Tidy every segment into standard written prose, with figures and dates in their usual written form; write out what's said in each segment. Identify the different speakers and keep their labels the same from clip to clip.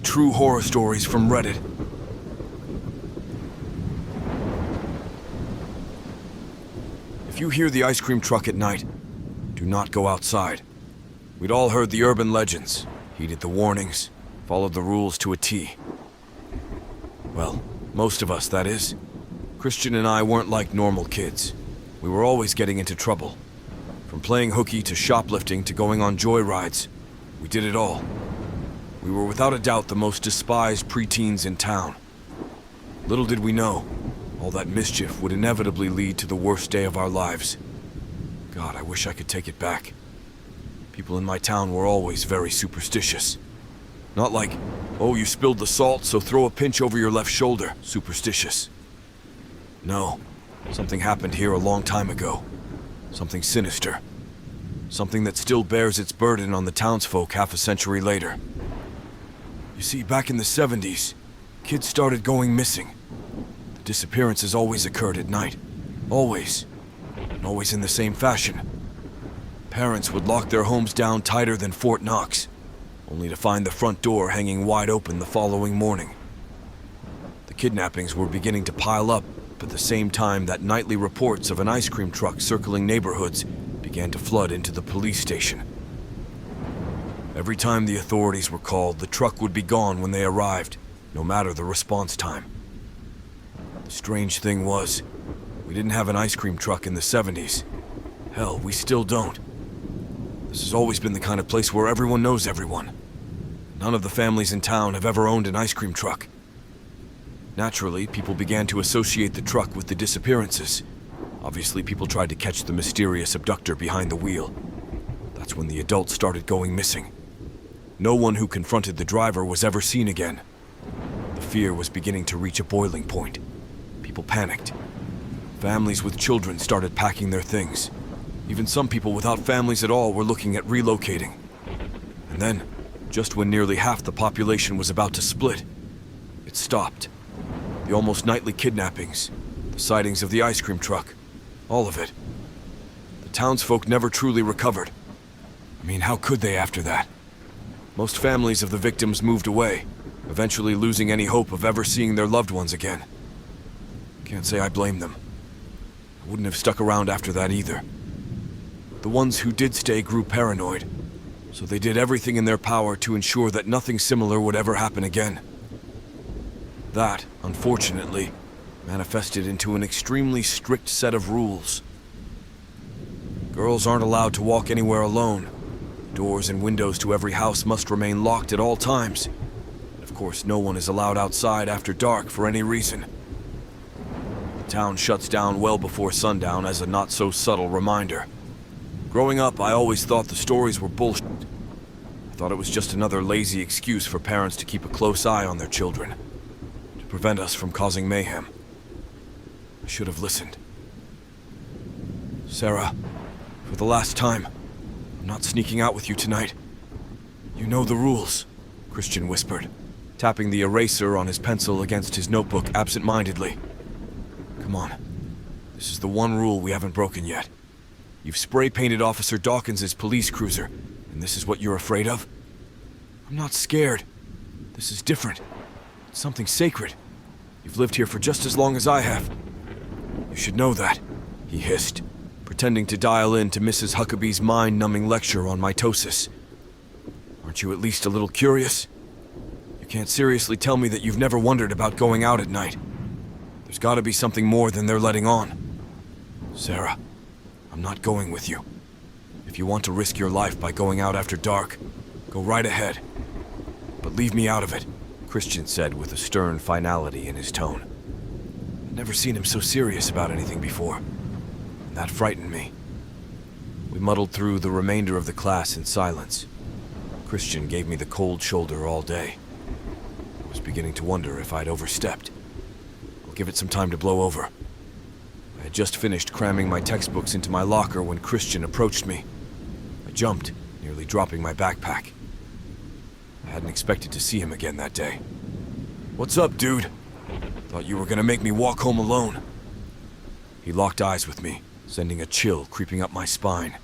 Speaker 1: true horror stories from Reddit. If you hear the ice cream truck at night, do not go outside. We'd all heard the urban legends, heeded the warnings, followed the rules to a T. Well, most of us, that is. Christian and I weren't like normal kids. We were always getting into trouble. From playing hooky to shoplifting to going on joyrides, we did it all. We were without a doubt the most despised preteens in town. Little did we know, all that mischief would inevitably lead to the worst day of our lives. God, I wish I could take it back. People in my town were always very superstitious. Not like, oh, you spilled the salt, so throw a pinch over your left shoulder, superstitious. No, something happened here a long time ago. Something sinister. Something that still bears its burden on the townsfolk half a century later. You see, back in the 70s, kids started going missing. The disappearances always occurred at night. Always. And always in the same fashion. Parents would lock their homes down tighter than Fort Knox, only to find the front door hanging wide open the following morning. The kidnappings were beginning to pile up at the same time that nightly reports of an ice cream truck circling neighborhoods began to flood into the police station. Every time the authorities were called, the truck would be gone when they arrived, no matter the response time. The strange thing was, we didn't have an ice cream truck in the 70s. Hell, we still don't. This has always been the kind of place where everyone knows everyone. None of the families in town have ever owned an ice cream truck. Naturally, people began to associate the truck with the disappearances. Obviously, people tried to catch the mysterious abductor behind the wheel. That's when the adults started going missing. No one who confronted the driver was ever seen again. The fear was beginning to reach a boiling point. People panicked. Families with children started packing their things. Even some people without families at all were looking at relocating. And then, just when nearly half the population was about to split, it stopped. The almost nightly kidnappings, the sightings of the ice cream truck, all of it. The townsfolk never truly recovered. I mean, how could they after that? Most families of the victims moved away, eventually losing any hope of ever seeing their loved ones again. Can't say I blame them. I wouldn't have stuck around after that either. The ones who did stay grew paranoid, so they did everything in their power to ensure that nothing similar would ever happen again. That, unfortunately, manifested into an extremely strict set of rules. Girls aren't allowed to walk anywhere alone. Doors and windows to every house must remain locked at all times. And of course, no one is allowed outside after dark for any reason. The town shuts down well before sundown as a not-so-subtle reminder. Growing up, I always thought the stories were bullshit. I thought it was just another lazy excuse for parents to keep a close eye on their children, to prevent us from causing mayhem. I should have listened. Sarah, for the last time, I'm not sneaking out with you tonight. You know the rules, Christian whispered, tapping the eraser on his pencil against his notebook absent-mindedly. Come on. This is the one rule we haven't broken yet. You've spray-painted Officer Dawkins' police cruiser, and this is what you're afraid of? I'm not scared. This is different. It's something sacred. You've lived here for just as long as I have. You should know that, he hissed, pretending to dial in to Mrs. Huckabee's mind-numbing lecture on mitosis. Aren't you at least a little curious? You can't seriously tell me that you've never wondered about going out at night. There's gotta be something more than they're letting on. Sarah, I'm not going with you. If you want to risk your life by going out after dark, go right ahead. But leave me out of it, Christian said with a stern finality in his tone. I'd never seen him so serious about anything before, and that frightened me. We muddled through the remainder of the class in silence. Christian gave me the cold shoulder all day. I was beginning to wonder if I'd overstepped. I'll give it some time to blow over. I had just finished cramming my textbooks into my locker when Christian approached me. I jumped, nearly dropping my backpack. I hadn't expected to see him again that day. What's up, dude? Thought you were gonna make me walk home alone. He locked eyes with me, sending a chill creeping up my spine.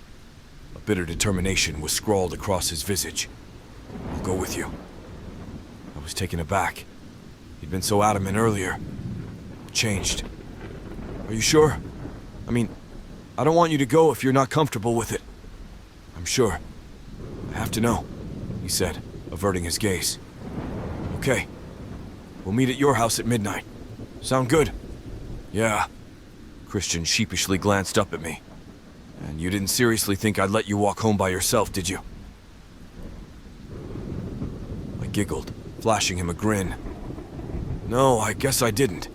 Speaker 1: A bitter determination was scrawled across his visage. I'll go with you. I was taken aback. He'd been so adamant earlier. It changed. Are you sure? I mean, I don't want you to go if you're not comfortable with it. I'm sure. I have to know, he said, averting his gaze. Okay. We'll meet at your house at midnight. Sound good? Yeah. Christian sheepishly glanced up at me. And you didn't seriously think I'd let you walk home by yourself, did you? I giggled, flashing him a grin. No, I guess I didn't.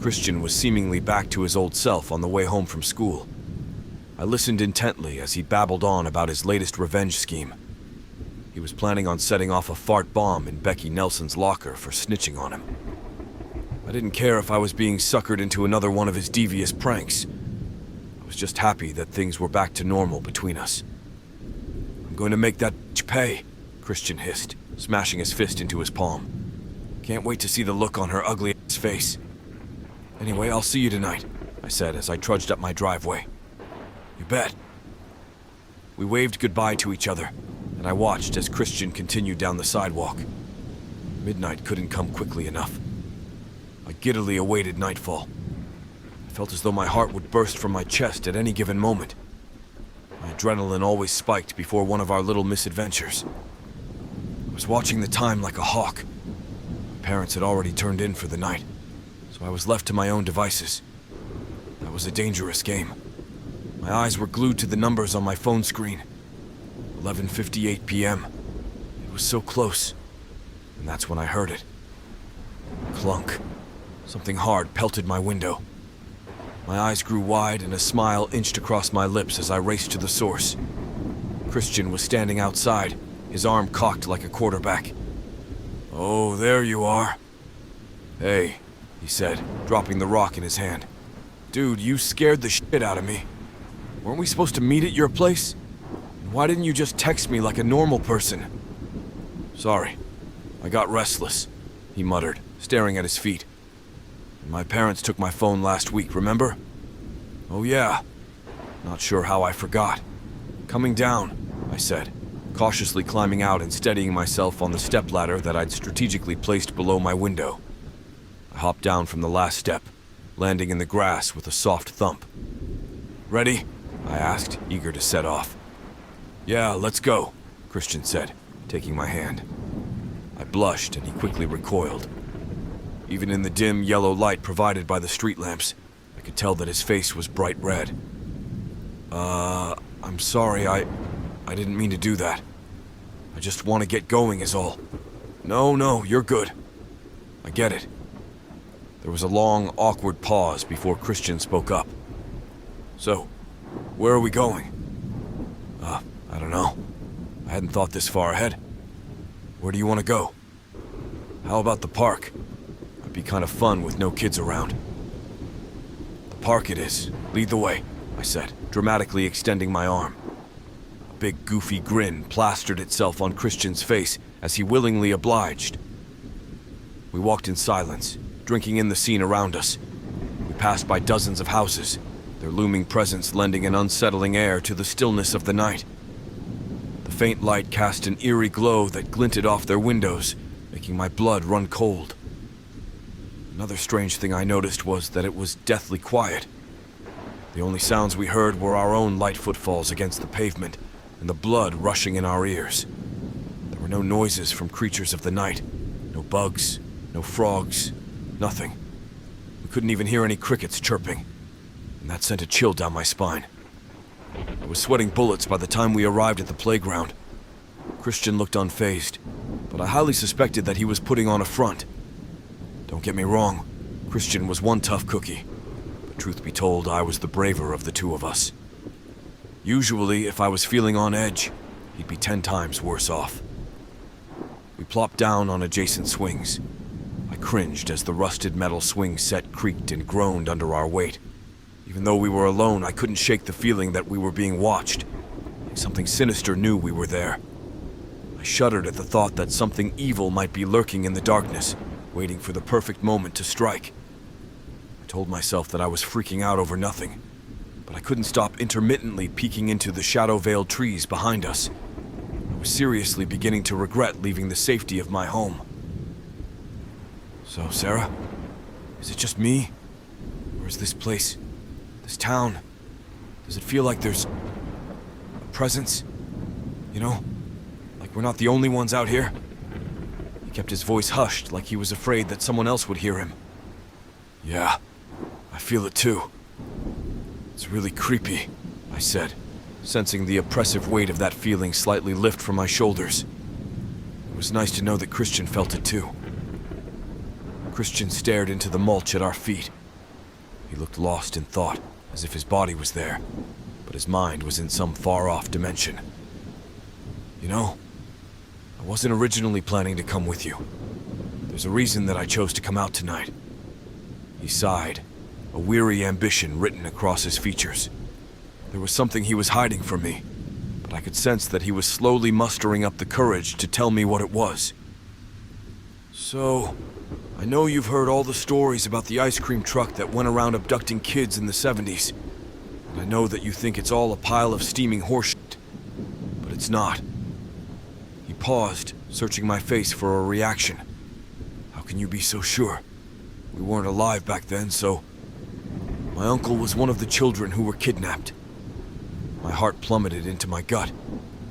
Speaker 1: Christian was seemingly back to his old self on the way home from school. I listened intently as he babbled on about his latest revenge scheme. He was planning on setting off a fart bomb in Becky Nelson's locker for snitching on him. I didn't care if I was being suckered into another one of his devious pranks. I was just happy that things were back to normal between us. I'm going to make that bitch pay, Christian hissed, smashing his fist into his palm. Can't wait to see the look on her ugly ass face. Anyway, I'll see you tonight, I said as I trudged up my driveway. You bet. We waved goodbye to each other, and I watched as Christian continued down the sidewalk. Midnight couldn't come quickly enough. I giddily awaited nightfall. I felt as though my heart would burst from my chest at any given moment. My adrenaline always spiked before one of our little misadventures. I was watching the time like a hawk. My parents had already turned in for the night, so I was left to my own devices. That was a dangerous game. My eyes were glued to the numbers on my phone screen. 11:58 p.m. It was so close, and that's when I heard it. Clunk. Something hard pelted my window. My eyes grew wide and a smile inched across my lips as I raced to the source. Christian was standing outside, his arm cocked like a quarterback. Oh, there you are. Hey, he said, dropping the rock in his hand. Dude, you scared the shit out of me. Weren't we supposed to meet at your place? Why didn't you just text me like a normal person? Sorry, I got restless, he muttered, staring at his feet. My parents took my phone last week, remember? Oh yeah. Not sure how I forgot. Coming down, I said, cautiously climbing out and steadying myself on the stepladder that I'd strategically placed below my window. I hopped down from the last step, landing in the grass with a soft thump. Ready? I asked, eager to set off. Yeah, let's go, Christian said, taking my hand. I blushed and he quickly recoiled. Even in the dim yellow light provided by the street lamps, I could tell that his face was bright red. I'm sorry, I didn't mean to do that. I just want to get going is all. No, you're good. I get it. There was a long, awkward pause before Christian spoke up. So, where are we going? I don't know. I hadn't thought this far ahead. Where do you want to go? How about the park? It'd be kind of fun with no kids around. The park it is. Lead the way, I said, dramatically extending my arm. A big goofy grin plastered itself on Christian's face as he willingly obliged. We walked in silence, drinking in the scene around us. We passed by dozens of houses, their looming presence lending an unsettling air to the stillness of the night. The faint light cast an eerie glow that glinted off their windows, making my blood run cold. Another strange thing I noticed was that it was deathly quiet. The only sounds we heard were our own light footfalls against the pavement and the blood rushing in our ears. There were no noises from creatures of the night, no bugs, no frogs, nothing. We couldn't even hear any crickets chirping, and that sent a chill down my spine. I was sweating bullets by the time we arrived at the playground. Christian looked unfazed, but I highly suspected that he was putting on a front. Don't get me wrong, Christian was one tough cookie, but truth be told, I was the braver of the two of us. Usually, if I was feeling on edge, he'd be 10 times worse off. We plopped down on adjacent swings. I cringed as the rusted metal swing set creaked and groaned under our weight. Even though we were alone, I couldn't shake the feeling that we were being watched. Something sinister knew we were there. I shuddered at the thought that something evil might be lurking in the darkness, waiting for the perfect moment to strike. I told myself that I was freaking out over nothing, but I couldn't stop intermittently peeking into the shadow-veiled trees behind us. I was seriously beginning to regret leaving the safety of my home. So, Sarah, is it just me? Or is this place, this town, does it feel like there's a presence? You know, like we're not the only ones out here? He kept his voice hushed, like he was afraid that someone else would hear him. Yeah, I feel it too. It's really creepy, I said, sensing the oppressive weight of that feeling slightly lift from my shoulders. It was nice to know that Christian felt it too. Christian stared into the mulch at our feet. He looked lost in thought, as if his body was there, but his mind was in some far-off dimension. You know, I wasn't originally planning to come with you. There's a reason that I chose to come out tonight. He sighed, a weary ambition written across his features. There was something he was hiding from me, but I could sense that he was slowly mustering up the courage to tell me what it was. So, I know you've heard all the stories about the ice cream truck that went around abducting kids in the 70s. And I know that you think it's all a pile of steaming horseshit, but it's not. He paused, searching my face for a reaction. How can you be so sure? We weren't alive back then, so... My uncle was one of the children who were kidnapped. My heart plummeted into my gut,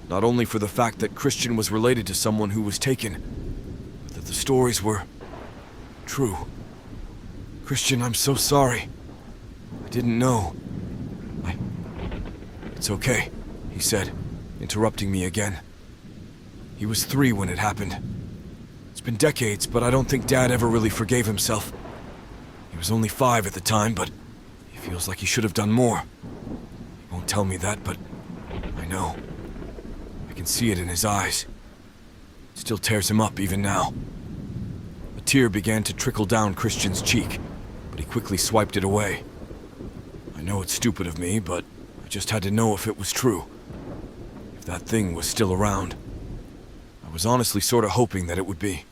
Speaker 1: not only for the fact that Christian was related to someone who was taken, but that the stories were... true. Christian, I'm so sorry. I didn't know. It's okay, he said, interrupting me again. He was 3 when it happened. It's been decades, but I don't think Dad ever really forgave himself. He was only 5 at the time, but he feels like he should have done more. He won't tell me that, but I know. I can see it in his eyes. It still tears him up even now. A tear began to trickle down Christian's cheek, but he quickly swiped it away. I know it's stupid of me, but I just had to know if it was true. If that thing was still around. I was honestly sort of hoping that it would be.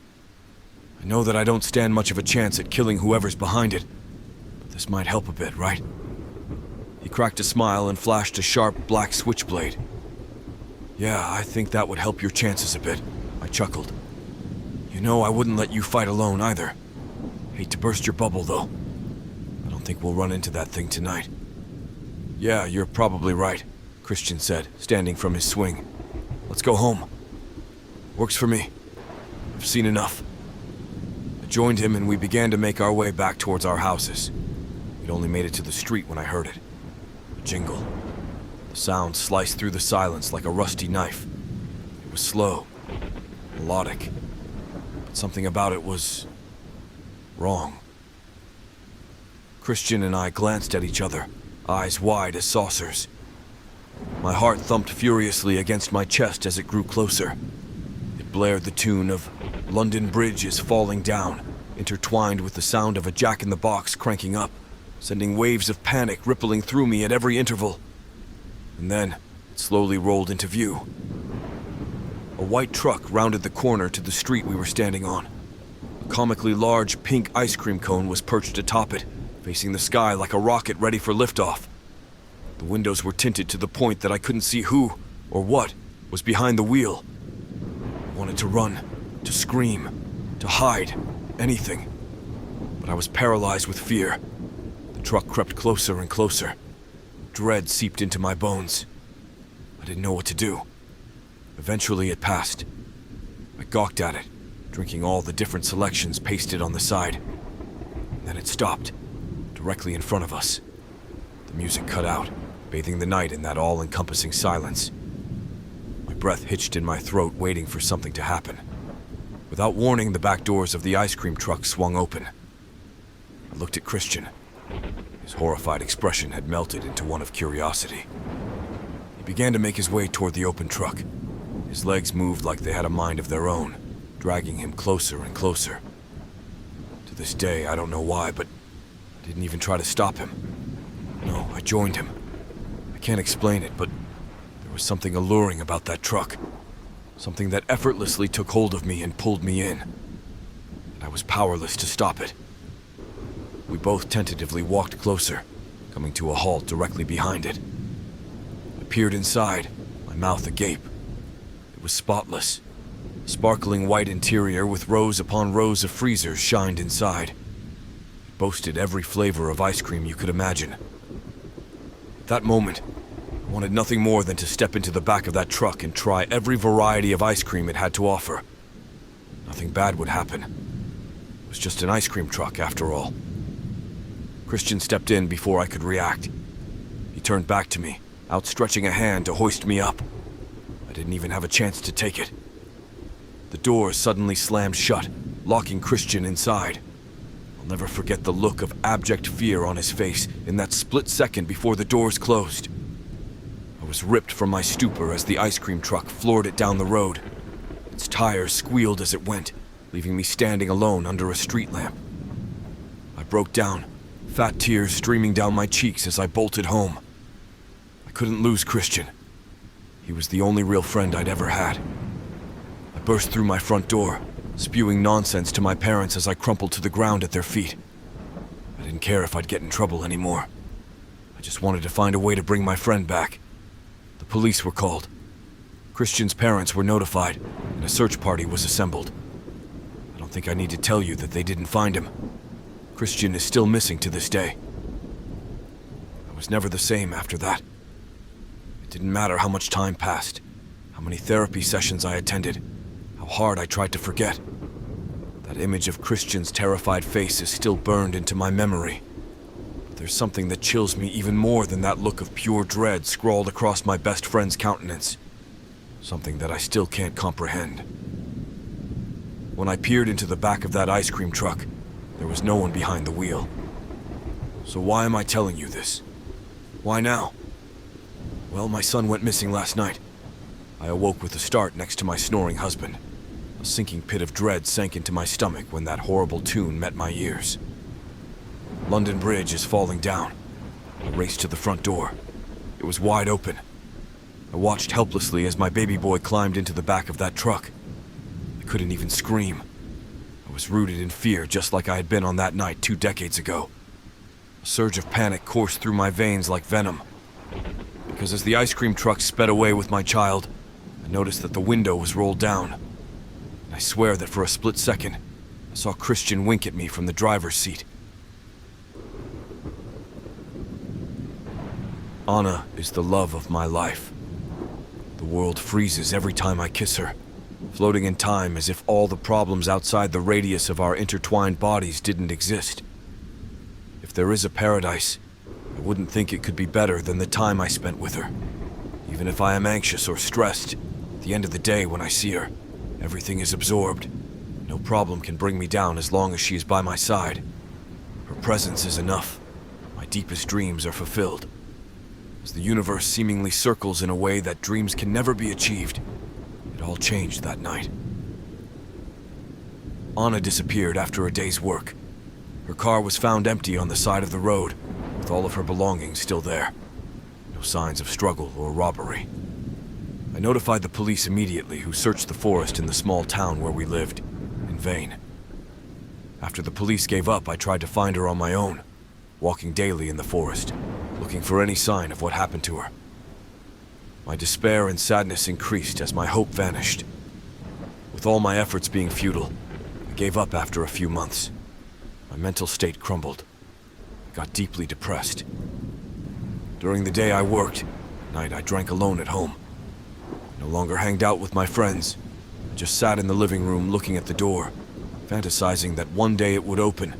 Speaker 1: I know that I don't stand much of a chance at killing whoever's behind it, but this might help a bit, right? He cracked a smile and flashed a sharp black switchblade. Yeah, I think that would help your chances a bit, I chuckled. You know I wouldn't let you fight alone either. Hate to burst your bubble, though. I don't think we'll run into that thing tonight. Yeah, you're probably right, Christian said, standing from his swing. Let's go home. Works for me. I've seen enough. I joined him and we began to make our way back towards our houses. We'd only made it to the street when I heard it. A jingle. The sound sliced through the silence like a rusty knife. It was slow, melodic, but something about it was... wrong. Christian and I glanced at each other, eyes wide as saucers. My heart thumped furiously against my chest as it grew closer. It blared the tune of London Bridge is Falling Down, intertwined with the sound of a jack-in-the-box cranking up, sending waves of panic rippling through me at every interval. And then, it slowly rolled into view. A white truck rounded the corner to the street we were standing on. A comically large pink ice cream cone was perched atop it, facing the sky like a rocket ready for liftoff. The windows were tinted to the point that I couldn't see who, or what, was behind the wheel. I wanted to run, to scream, to hide, anything. But I was paralyzed with fear. The truck crept closer and closer. Dread seeped into my bones. I didn't know what to do. Eventually it passed. I gawked at it, drinking all the different selections pasted on the side. And then it stopped, directly in front of us. The music cut out, bathing the night in that all-encompassing silence. My breath hitched in my throat, waiting for something to happen. Without warning, the back doors of the ice cream truck swung open. I looked at Christian. His horrified expression had melted into one of curiosity. He began to make his way toward the open truck. His legs moved like they had a mind of their own, dragging him closer and closer. To this day, I don't know why, but I didn't even try to stop him. No, I joined him. I can't explain it, but there was something alluring about that truck. Something that effortlessly took hold of me and pulled me in. And I was powerless to stop it. We both tentatively walked closer, coming to a halt directly behind it. I peered inside, my mouth agape. It It was spotless. Sparkling white interior with rows upon rows of freezers shined inside. It boasted every flavor of ice cream you could imagine. At that moment, I wanted nothing more than to step into the back of that truck and try every variety of ice cream it had to offer. Nothing bad would happen. It was just an ice cream truck, after all. Christian stepped in before I could react. He turned back to me, outstretching a hand to hoist me up. I didn't even have a chance to take it. The door suddenly slammed shut, locking Christian inside. I'll never forget the look of abject fear on his face in that split second before the doors closed. I was ripped from my stupor as the ice cream truck floored it down the road. Its tires squealed as it went, leaving me standing alone under a street lamp. I broke down, fat tears streaming down my cheeks as I bolted home. I couldn't lose Christian. He was the only real friend I'd ever had. I burst through my front door, spewing nonsense to my parents as I crumpled to the ground at their feet. I didn't care if I'd get in trouble anymore. I just wanted to find a way to bring my friend back. The police were called. Christian's parents were notified, and a search party was assembled. I don't think I need to tell you that they didn't find him. Christian is still missing to this day. I was never the same after that. It didn't matter how much time passed, how many therapy sessions I attended, how hard I tried to forget. That image of Christian's terrified face is still burned into my memory. But there's something that chills me even more than that look of pure dread scrawled across my best friend's countenance. Something that I still can't comprehend. When I peered into the back of that ice cream truck, there was no one behind the wheel. So why am I telling you this? Why now? Well, my son went missing last night. I awoke with a start next to my snoring husband. A sinking pit of dread sank into my stomach when that horrible tune met my ears. London Bridge is falling down. I raced to the front door. It was wide open. I watched helplessly as my baby boy climbed into the back of that truck. I couldn't even scream. I was rooted in fear just like I had been on that night 2 decades ago. A surge of panic coursed through my veins like venom. Because as the ice cream truck sped away with my child, I noticed that the window was rolled down. And I swear that for a split second, I saw Christian wink at me from the driver's seat. Anna is the love of my life. The world freezes every time I kiss her, floating in time as if all the problems outside the radius of our intertwined bodies didn't exist. If there is a paradise, I wouldn't think it could be better than the time I spent with her. Even if I am anxious or stressed, at the end of the day when I see her, everything is absorbed. No problem can bring me down as long as she is by my side. Her presence is enough. My deepest dreams are fulfilled. As the universe seemingly circles in a way that dreams can never be achieved, it all changed that night. Anna disappeared after a day's work. Her car was found empty on the side of the road, with all of her belongings still there. No signs of struggle or robbery. I notified the police immediately, who searched the forest in the small town where we lived, in vain. After the police gave up, I tried to find her on my own, walking daily in the forest, looking for any sign of what happened to her. My despair and sadness increased as my hope vanished. With all my efforts being futile, I gave up after a few months. My mental state crumbled. I got deeply depressed. During the day I worked, at night I drank alone at home. I no longer hanged out with my friends. I just sat in the living room looking at the door, fantasizing that one day it would open,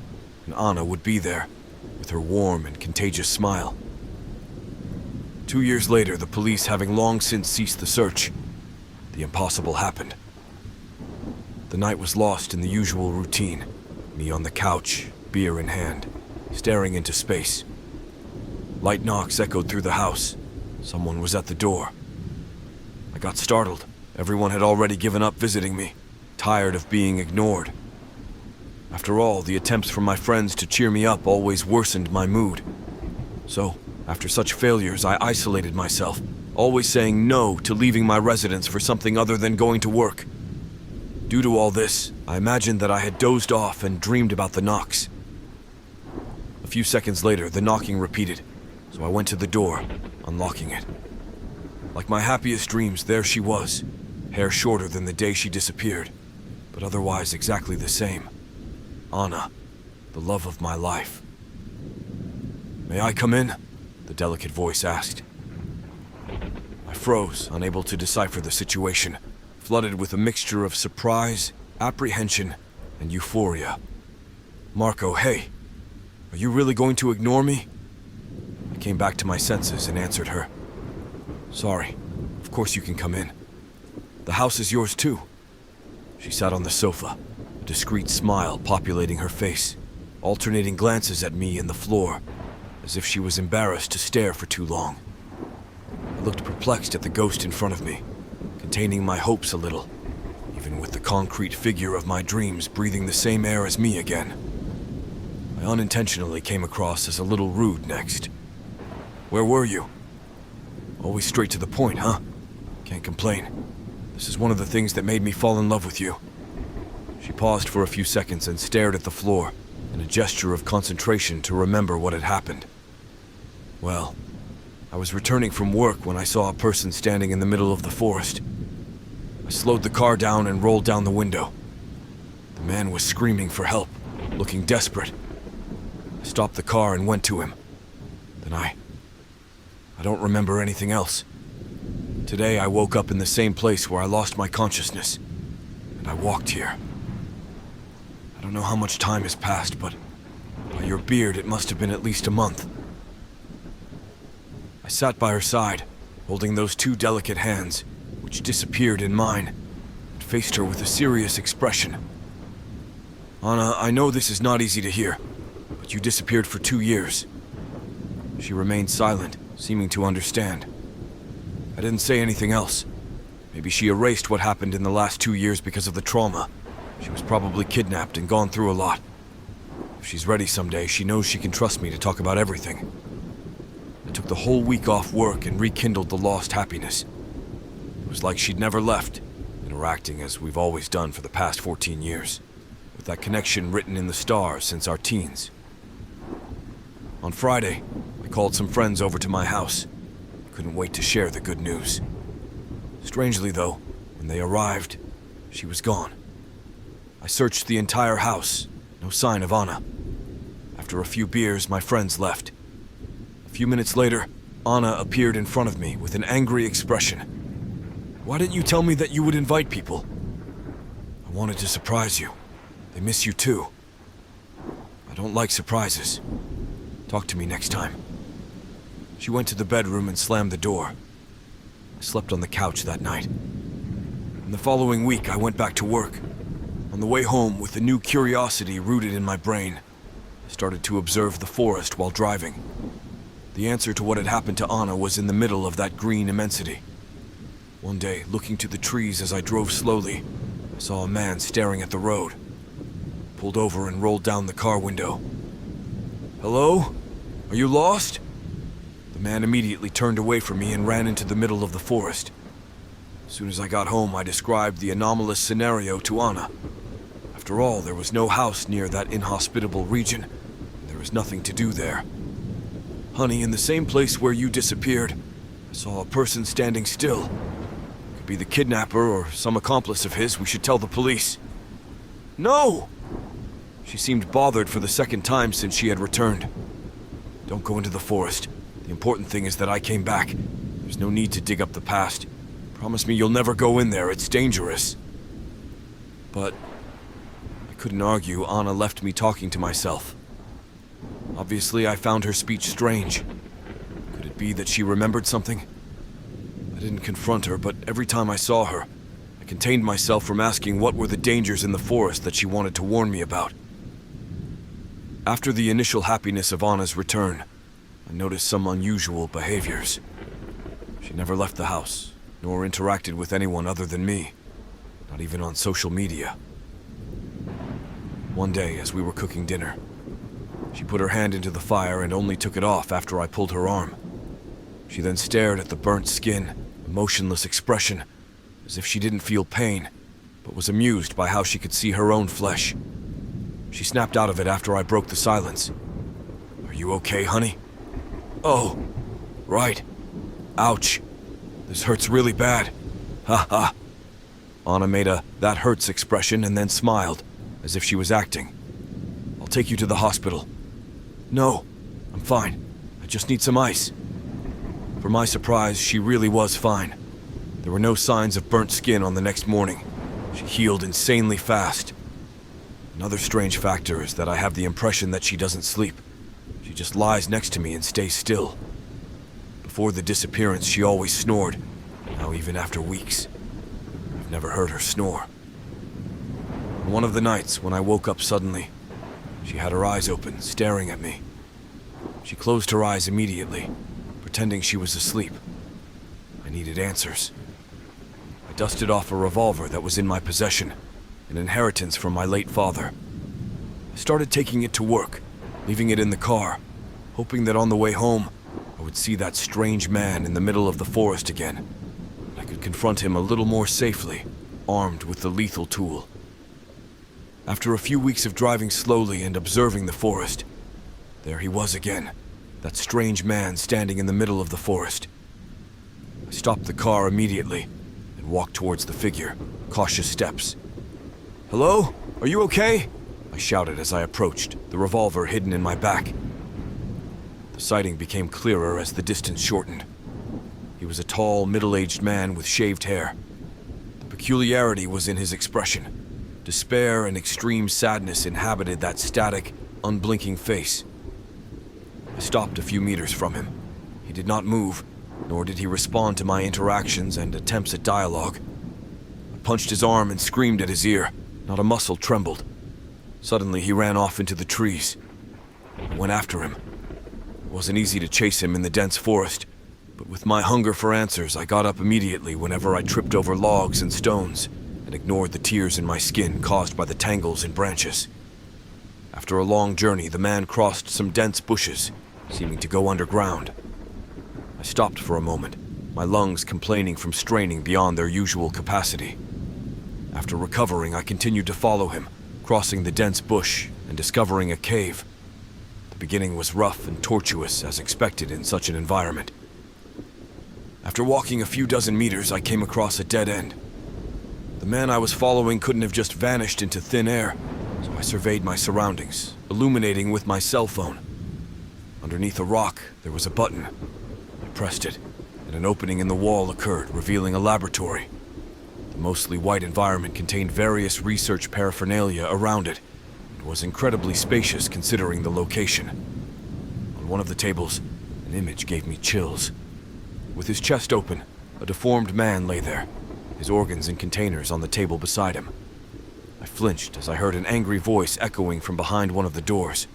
Speaker 1: and Anna would be there, with her warm and contagious smile. 2 years later, the police having long since ceased the search, the impossible happened. The night was lost in the usual routine, me on the couch, beer in hand, staring into space. Light knocks echoed through the house. Someone was at the door. I got startled. Everyone had already given up visiting me, tired of being ignored. After all, the attempts from my friends to cheer me up always worsened my mood. So, after such failures, I isolated myself, always saying no to leaving my residence for something other than going to work. Due to all this, I imagined that I had dozed off and dreamed about the knocks. A few seconds later, the knocking repeated, so I went to the door, unlocking it. Like my happiest dreams, there she was, hair shorter than the day she disappeared, but otherwise exactly the same. Anna, the love of my life. "May I come in?" the delicate voice asked. I froze, unable to decipher the situation, flooded with a mixture of surprise, apprehension, and euphoria. "Marco, hey, are you really going to ignore me?" I came back to my senses and answered her. "Sorry, of course you can come in. The house is yours too." She sat on the sofa, a discreet smile populating her face, alternating glances at me and the floor, as if she was embarrassed to stare for too long. I looked perplexed at the ghost in front of me, containing my hopes a little, even with the concrete figure of my dreams breathing the same air as me again. I unintentionally came across as a little rude next. "Where were you?" "Always straight to the point, huh? Can't complain. This is one of the things that made me fall in love with you." She paused for a few seconds and stared at the floor, in a gesture of concentration to remember what had happened. "Well, I was returning from work when I saw a person standing in the middle of the forest. I slowed the car down and rolled down the window. The man was screaming for help, looking desperate. I stopped the car and went to him. Then I don't remember anything else. Today I woke up in the same place where I lost my consciousness, and I walked here. I don't know how much time has passed, but by your beard it must have been at least a month." I sat by her side, holding those two delicate hands, which disappeared in mine, and faced her with a serious expression. "Anna, I know this is not easy to hear, but you disappeared for 2 years." She remained silent, seeming to understand. I didn't say anything else. Maybe she erased what happened in the last 2 years because of the trauma. She was probably kidnapped and gone through a lot. If she's ready someday, she knows she can trust me to talk about everything. I took the whole week off work and rekindled the lost happiness. It was like she'd never left, interacting as we've always done for the past 14 years, with that connection written in the stars since our teens. On Friday, I called some friends over to my house. Couldn't wait to share the good news. Strangely though, when they arrived, she was gone. I searched the entire house, no sign of Anna. After a few beers, my friends left. A few minutes later, Anna appeared in front of me with an angry expression. "Why didn't you tell me that you would invite people?" "I wanted to surprise you. They miss you too." "I don't like surprises. Talk to me next time." She went to the bedroom and slammed the door. I slept on the couch that night. In the following week, I went back to work. On the way home, with a new curiosity rooted in my brain, I started to observe the forest while driving. The answer to what had happened to Anna was in the middle of that green immensity. One day, looking to the trees as I drove slowly, I saw a man staring at the road. I pulled over and rolled down the car window. "Hello? Are you lost?" The man immediately turned away from me and ran into the middle of the forest. As soon as I got home, I described the anomalous scenario to Anna. After all, there was no house near that inhospitable region, and there was nothing to do there. "Honey, in the same place where you disappeared, I saw a person standing still. Could be the kidnapper or some accomplice of his. We should tell the police." "No!" She seemed bothered for the second time since she had returned. "Don't go into the forest. The important thing is that I came back. There's no need to dig up the past. Promise me you'll never go in there. It's dangerous." But I couldn't argue. Anna left me talking to myself. Obviously, I found her speech strange. Could it be that she remembered something? I didn't confront her, but every time I saw her, I contained myself from asking what were the dangers in the forest that she wanted to warn me about. After the initial happiness of Anna's return, I noticed some unusual behaviors. She never left the house, nor interacted with anyone other than me, not even on social media. One day, as we were cooking dinner, she put her hand into the fire and only took it off after I pulled her arm. She then stared at the burnt skin, a motionless expression, as if she didn't feel pain, but was amused by how she could see her own flesh. She snapped out of it after I broke the silence. "Are you okay, honey?" "Oh, right. Ouch. This hurts really bad. Ha ha." Anna made a "that hurts" expression and then smiled, as if she was acting. "I'll take you to the hospital." "No, I'm fine. I just need some ice." For my surprise, she really was fine. There were no signs of burnt skin on the next morning. She healed insanely fast. Another strange factor is that I have the impression that she doesn't sleep. She just lies next to me and stays still. Before the disappearance, she always snored. Now, even after weeks, I've never heard her snore. On one of the nights, when I woke up suddenly, she had her eyes open, staring at me. She closed her eyes immediately, pretending she was asleep. I needed answers. I dusted off a revolver that was in my possession, an inheritance from my late father. I started taking it to work, leaving it in the car, hoping that on the way home, I would see that strange man in the middle of the forest again. I could confront him a little more safely, armed with the lethal tool. After a few weeks of driving slowly and observing the forest, there he was again, that strange man standing in the middle of the forest. I stopped the car immediately and walked towards the figure, cautious steps. "Hello? Are you okay?" I shouted as I approached, the revolver hidden in my back. The sighting became clearer as the distance shortened. He was a tall, middle-aged man with shaved hair. The peculiarity was in his expression. Despair and extreme sadness inhabited that static, unblinking face. I stopped a few meters from him. He did not move, nor did he respond to my interactions and attempts at dialogue. I punched his arm and screamed at his ear. Not a muscle trembled. Suddenly, he ran off into the trees. I went after him. It wasn't easy to chase him in the dense forest, but with my hunger for answers, I got up immediately whenever I tripped over logs and stones and ignored the tears in my skin caused by the tangles and branches. After a long journey, the man crossed some dense bushes, seeming to go underground. I stopped for a moment, my lungs complaining from straining beyond their usual capacity. After recovering, I continued to follow him, crossing the dense bush and discovering a cave. The beginning was rough and tortuous, as expected in such an environment. After walking a few dozen meters, I came across a dead end. The man I was following couldn't have just vanished into thin air, so I surveyed my surroundings, illuminating with my cell phone. Underneath a rock, there was a button. I pressed it, and an opening in the wall occurred, revealing a laboratory. The mostly white environment contained various research paraphernalia around it. It was incredibly spacious considering the location. On one of the tables, an image gave me chills. With his chest open, a deformed man lay there, his organs in containers on the table beside him. I flinched as I heard an angry voice echoing from behind one of the doors.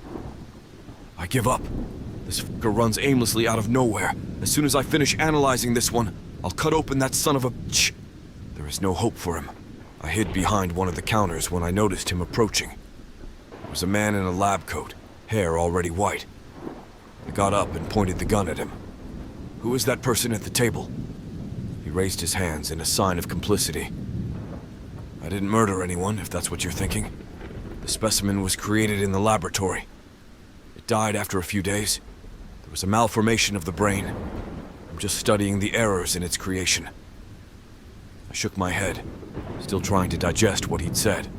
Speaker 1: "I give up. This fucker runs aimlessly out of nowhere. As soon as I finish analyzing this one, I'll cut open that son of a bitch. There is no hope for him." I hid behind one of the counters when I noticed him approaching. It was a man in a lab coat, hair already white. I got up and pointed the gun at him. "Who is that person at the table?" He raised his hands in a sign of complicity. "I didn't murder anyone, if that's what you're thinking. The specimen was created in the laboratory. It died after a few days. There was a malformation of the brain. I'm just studying the errors in its creation." I shook my head, still trying to digest what he'd said.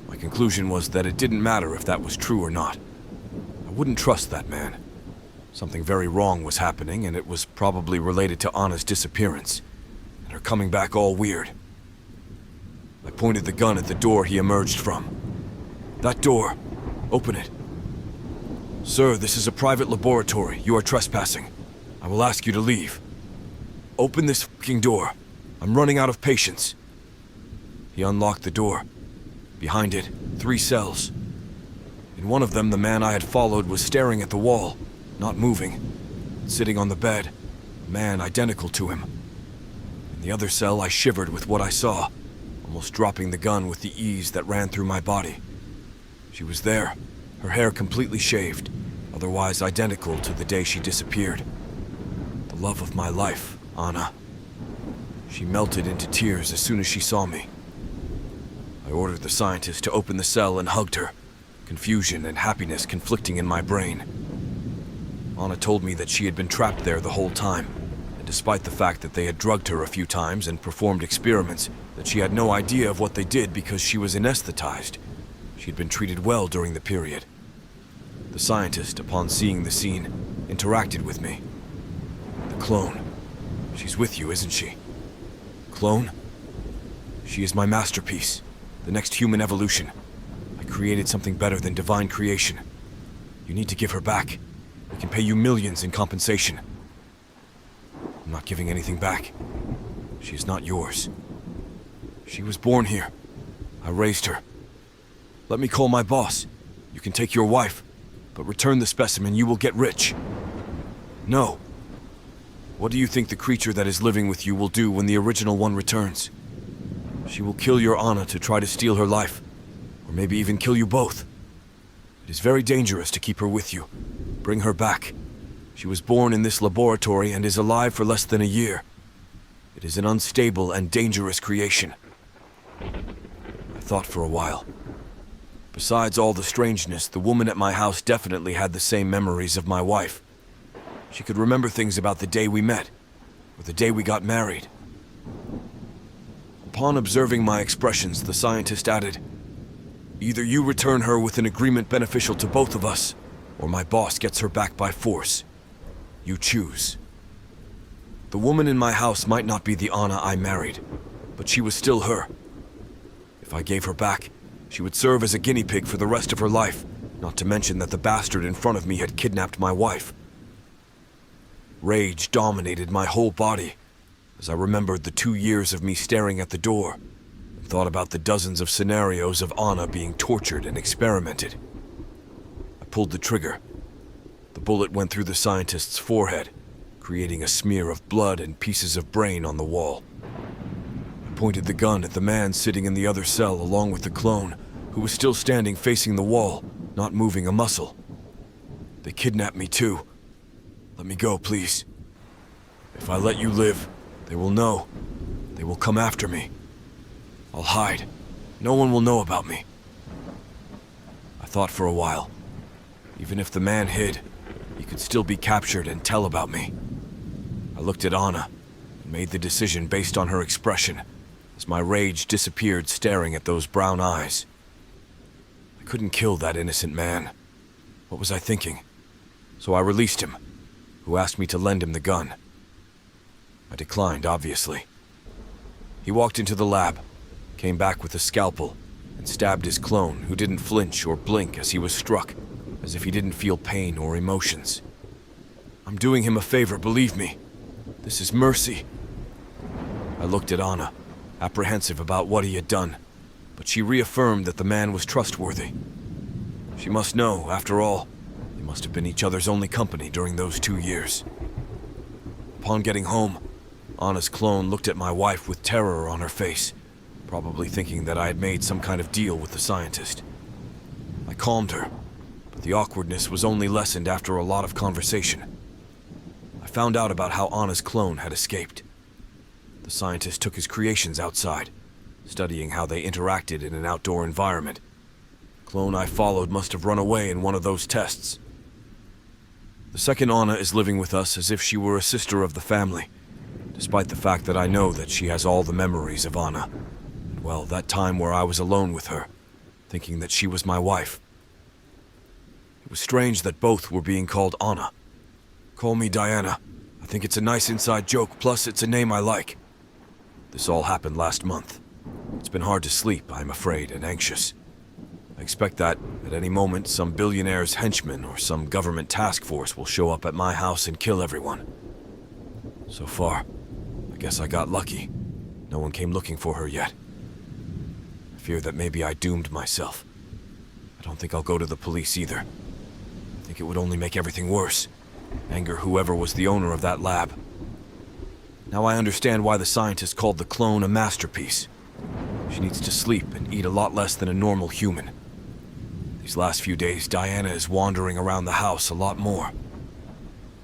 Speaker 1: My conclusion was that it didn't matter if that was true or not. I wouldn't trust that man. Something very wrong was happening, and it was probably related to Anna's disappearance, and her coming back all weird. I pointed the gun at the door he emerged from. "That door. Open it." "Sir, this is a private laboratory. You are trespassing. I will ask you to leave." "Open this fucking door. I'm running out of patience." He unlocked the door. Behind it, 3 cells. In one of them, the man I had followed was staring at the wall, not moving. Sitting on the bed, a man identical to him. In the other cell, I shivered with what I saw, almost dropping the gun with the ease that ran through my body. She was there, her hair completely shaved, otherwise identical to the day she disappeared. The love of my life, Anna. She melted into tears as soon as she saw me. I ordered the scientist to open the cell and hugged her, confusion and happiness conflicting in my brain. Anna told me that she had been trapped there the whole time, and despite the fact that they had drugged her a few times and performed experiments, that she had no idea of what they did because she was anesthetized. She had been treated well during the period. The scientist, upon seeing the scene, interacted with me. The clone. She's with you, isn't she? Clone? She is my masterpiece, the next human evolution. I created something better than divine creation. You need to give her back. We can pay you millions in compensation. I'm not giving anything back. She is not yours. She was born here. I raised her. Let me call my boss. You can take your wife, but return the specimen, you will get rich. No. What do you think the creature that is living with you will do when the original one returns? She will kill your Anna to try to steal her life, or maybe even kill you both. It is very dangerous to keep her with you. Bring her back. She was born in this laboratory and is alive for less than a year. It is an unstable and dangerous creation. I thought for a while. Besides all the strangeness, the woman at my house definitely had the same memories of my wife. She could remember things about the day we met, or the day we got married. Upon observing my expressions, the scientist added, "Either you return her with an agreement beneficial to both of us, or my boss gets her back by force. You choose." The woman in my house might not be the Anna I married, but she was still her. If I gave her back, she would serve as a guinea pig for the rest of her life, not to mention that the bastard in front of me had kidnapped my wife. Rage dominated my whole body as I remembered the 2 years of me staring at the door and thought about the dozens of scenarios of Anna being tortured and experimented. I pulled the trigger. The bullet went through the scientist's forehead, creating a smear of blood and pieces of brain on the wall. I pointed the gun at the man sitting in the other cell along with the clone, who was still standing facing the wall, not moving a muscle. They kidnapped me too. Let me go, please. If I let you live, they will know. They will come after me. I'll hide. No one will know about me. I thought for a while. Even if the man hid, he could still be captured and tell about me. I looked at Anna and made the decision based on her expression as my rage disappeared staring at those brown eyes. I couldn't kill that innocent man. What was I thinking? So I released him, who asked me to lend him the gun. I declined, obviously. He walked into the lab, came back with a scalpel, and stabbed his clone, who didn't flinch or blink as he was struck, as if he didn't feel pain or emotions. I'm doing him a favor, believe me. This is mercy. I looked at Anna, apprehensive about what he had done, but she reaffirmed that the man was trustworthy. She must know, after all, they must have been each other's only company during those 2 years. Upon getting home, Anna's clone looked at my wife with terror on her face, probably thinking that I had made some kind of deal with the scientist. I calmed her, but the awkwardness was only lessened after a lot of conversation. I found out about how Anna's clone had escaped. The scientist took his creations outside, studying how they interacted in an outdoor environment. The clone I followed must have run away in one of those tests. The second Anna is living with us as if she were a sister of the family, despite the fact that I know that she has all the memories of Anna. And well, that time where I was alone with her, thinking that she was my wife. It was strange that both were being called Anna. Call me Diana. I think it's a nice inside joke, plus it's a name I like. This all happened last month. It's been hard to sleep, I'm afraid, and anxious. I expect that, at any moment, some billionaire's henchman or some government task force will show up at my house and kill everyone. So far, I guess I got lucky. No one came looking for her yet. I fear that maybe I doomed myself. I don't think I'll go to the police either. I think it would only make everything worse. Anger whoever was the owner of that lab. Now I understand why the scientist called the clone a masterpiece. She needs to sleep and eat a lot less than a normal human. These last few days, Diana is wandering around the house a lot more.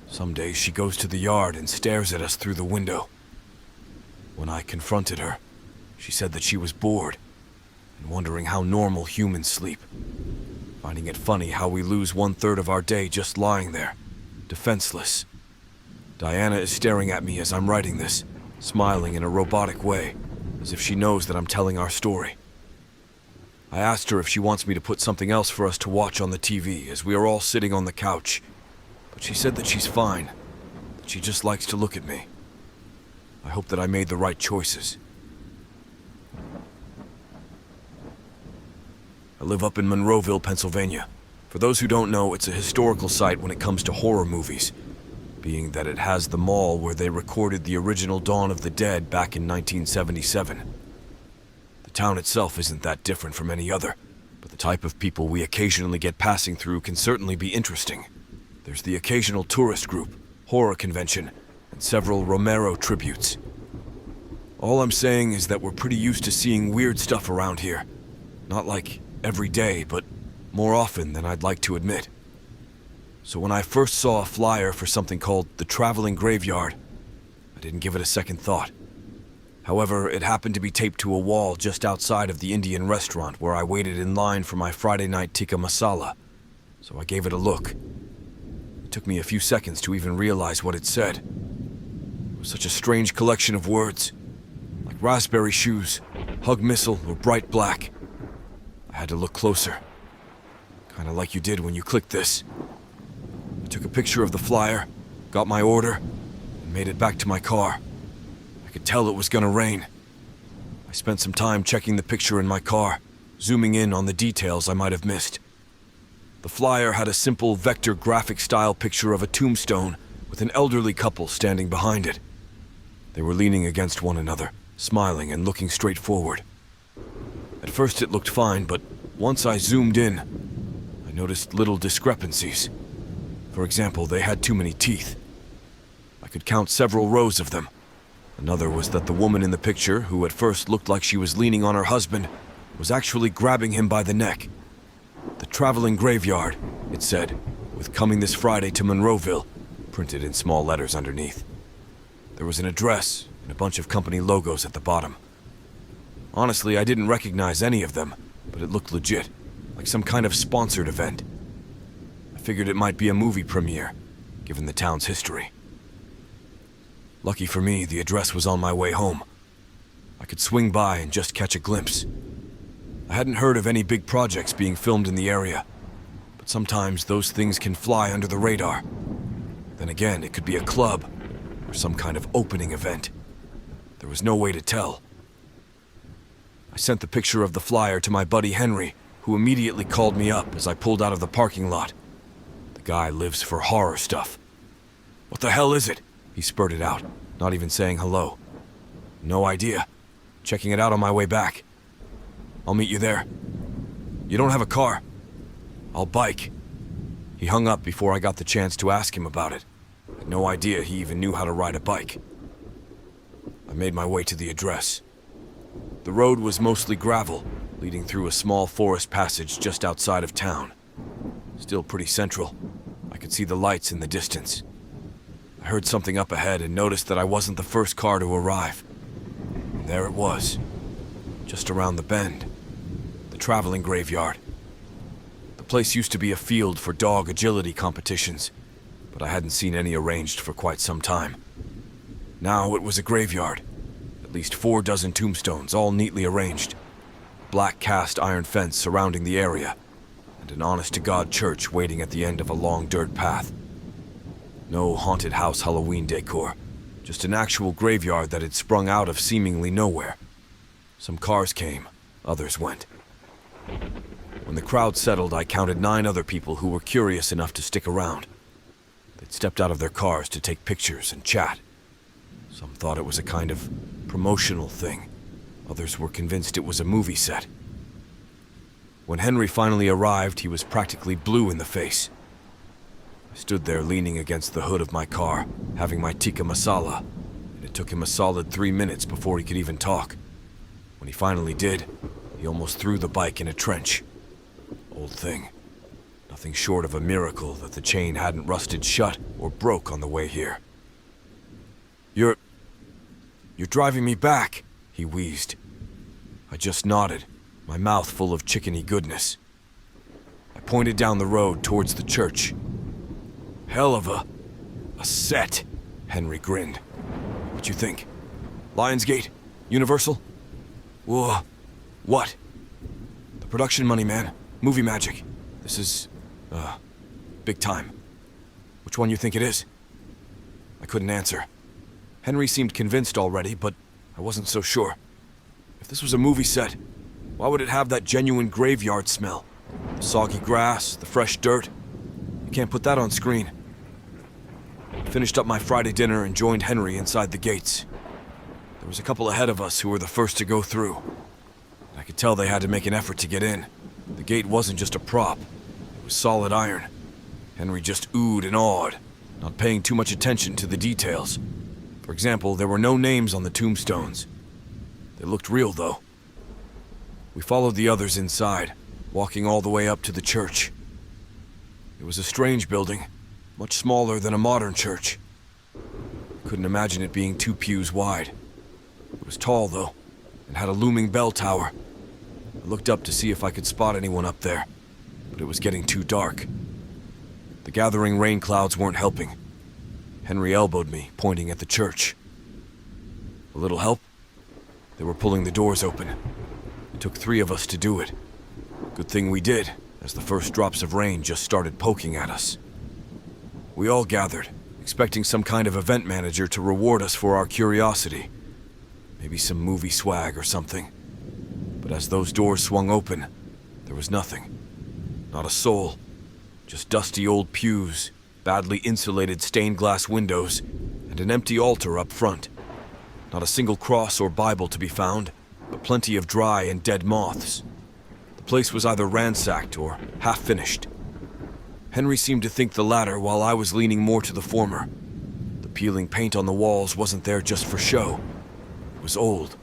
Speaker 1: Some days she goes to the yard and stares at us through the window. When I confronted her, she said that she was bored and wondering how normal humans sleep, finding it funny how we lose 1/3 of our day just lying there, defenseless. Diana is staring at me as I'm writing this, smiling in a robotic way, as if she knows that I'm telling our story. I asked her if she wants me to put something else for us to watch on the TV as we are all sitting on the couch, but she said that she's fine, that she just likes to look at me. I hope that I made the right choices. I live up in Monroeville, Pennsylvania. For those who don't know, it's a historical site when it comes to horror movies, being that it has the mall where they recorded the original Dawn of the Dead back in 1977. The town itself isn't that different from any other, but the type of people we occasionally get passing through can certainly be interesting. There's the occasional tourist group, horror convention, and several Romero tributes. All I'm saying is that we're pretty used to seeing weird stuff around here. Not like every day, but more often than I'd like to admit. So when I first saw a flyer for something called the Traveling Graveyard, I didn't give it a second thought. However, it happened to be taped to a wall just outside of the Indian restaurant where I waited in line for my Friday night tikka masala, so I gave it a look. It took me a few seconds to even realize what it said. It was such a strange collection of words, like raspberry shoes, hug missile, or bright black. I had to look closer, kinda like you did when you clicked this. I took a picture of the flyer, got my order, and made it back to my car. I could tell it was gonna rain. I spent some time checking the picture in my car, zooming in on the details I might have missed. The flyer had a simple vector graphic style picture of a tombstone with an elderly couple standing behind it. They were leaning against one another, smiling and looking straight forward. At first it looked fine, but once I zoomed in, I noticed little discrepancies. For example, they had too many teeth. I could count several rows of them. Another was that the woman in the picture, who at first looked like she was leaning on her husband, was actually grabbing him by the neck. The Traveling Graveyard, it said, with coming this Friday to Monroeville, printed in small letters underneath. There was an address and a bunch of company logos at the bottom. Honestly, I didn't recognize any of them, but it looked legit, like some kind of sponsored event. I figured it might be a movie premiere, given the town's history. Lucky for me, the address was on my way home. I could swing by and just catch a glimpse. I hadn't heard of any big projects being filmed in the area, but sometimes those things can fly under the radar. Then again, it could be a club, or some kind of opening event. There was no way to tell. I sent the picture of the flyer to my buddy Henry, who immediately called me up as I pulled out of the parking lot. The guy lives for horror stuff. "What the hell is it?" he spurted out, not even saying hello. "No idea. Checking it out on my way back. I'll meet you there." "You don't have a car?" "I'll bike." He hung up before I got the chance to ask him about it. I had no idea he even knew how to ride a bike. I made my way to the address. The road was mostly gravel, leading through a small forest passage just outside of town. Still pretty central. I could see the lights in the distance. I heard something up ahead and noticed that I wasn't the first car to arrive. And there it was, just around the bend. The Traveling Graveyard. The place used to be a field for dog agility competitions, but I hadn't seen any arranged for quite some time. Now it was a graveyard. At least 4 dozen tombstones, all neatly arranged. Black cast iron fence surrounding the area, and an honest-to-God church waiting at the end of a long dirt path. No haunted house Halloween decor, just an actual graveyard that had sprung out of seemingly nowhere. Some cars came, others went. When the crowd settled, I counted 9 other people who were curious enough to stick around. They'd stepped out of their cars to take pictures and chat. Some thought it was a kind of promotional thing. Others were convinced it was a movie set. When Henry finally arrived, he was practically blue in the face. I stood there leaning against the hood of my car, having my tikka masala, and it took him a solid 3 minutes before he could even talk. When he finally did, he almost threw the bike in a trench. Old thing. Nothing short of a miracle that the chain hadn't rusted shut or broke on the way here. You're driving me back," he wheezed. I just nodded, my mouth full of chickeny goodness. I pointed down the road towards the church. "Hell of a set," Henry grinned. "What you think? Lionsgate? Universal? Whoa. What? The production money, man. Movie magic. This is, big time. Which one you think it is? I couldn't answer. Henry seemed convinced already, but I wasn't so sure. If this was a movie set, why would it have that genuine graveyard smell? The soggy grass, the fresh dirt. You can't put that on screen. I finished up my Friday dinner and joined Henry inside the gates. There was a couple ahead of us who were the first to go through. I could tell they had to make an effort to get in. The gate wasn't just a prop. It was solid iron. Henry just oohed and awed, not paying too much attention to the details. For example, there were no names on the tombstones. They looked real, though. We followed the others inside, walking all the way up to the church. It was a strange building, much smaller than a modern church. Couldn't imagine it being 2 pews wide. It was tall, though, and had a looming bell tower. I looked up to see if I could spot anyone up there, but it was getting too dark. The gathering rain clouds weren't helping. Henry elbowed me, pointing at the church. A little help? They were pulling the doors open. It took 3 of us to do it. Good thing we did, as the first drops of rain just started poking at us. We all gathered, expecting some kind of event manager to reward us for our curiosity. Maybe some movie swag or something. But as those doors swung open, there was nothing. Not a soul. Just dusty old pews, badly insulated stained glass windows, and an empty altar up front. Not a single cross or Bible to be found, but plenty of dry and dead moths. The place was either ransacked or half-finished. Henry seemed to think the latter, while I was leaning more to the former. The peeling paint on the walls wasn't there just for show. It was old.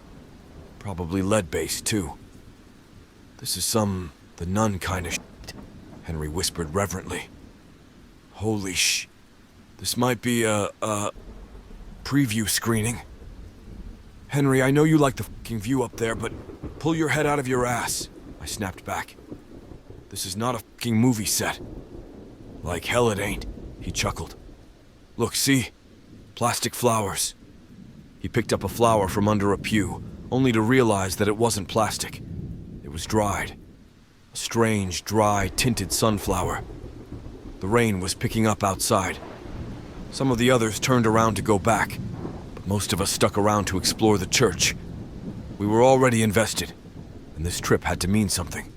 Speaker 1: Probably lead-based, too. This is the Nun kind of shit, Henry whispered reverently. Holy sh... This might be a preview screening. Henry, I know you like the fucking view up there, but pull your head out of your ass, I snapped back. This is not a fucking movie set. Like hell it ain't, he chuckled. Look, see? Plastic flowers. He picked up a flower from under a pew, only to realize that it wasn't plastic. It was dried. A strange, dry, tinted sunflower. The rain was picking up outside. Some of the others turned around to go back, but most of us stuck around to explore the church. We were already invested, and this trip had to mean something.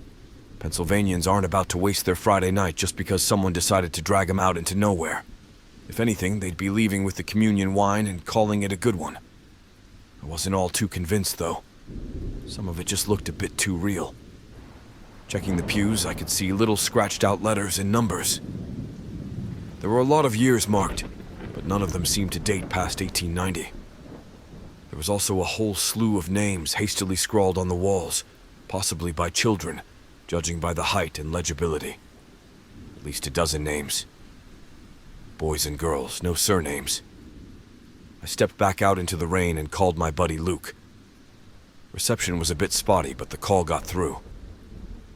Speaker 1: Pennsylvanians aren't about to waste their Friday night just because someone decided to drag them out into nowhere. If anything, they'd be leaving with the communion wine and calling it a good one. I wasn't all too convinced, though. Some of it just looked a bit too real. Checking the pews, I could see little scratched-out letters and numbers. There were a lot of years marked, but none of them seemed to date past 1890. There was also a whole slew of names hastily scrawled on the walls, possibly by children, judging by the height and legibility. At least a dozen names. Boys and girls, no surnames. I stepped back out into the rain and called my buddy Luke. Reception was a bit spotty, but the call got through.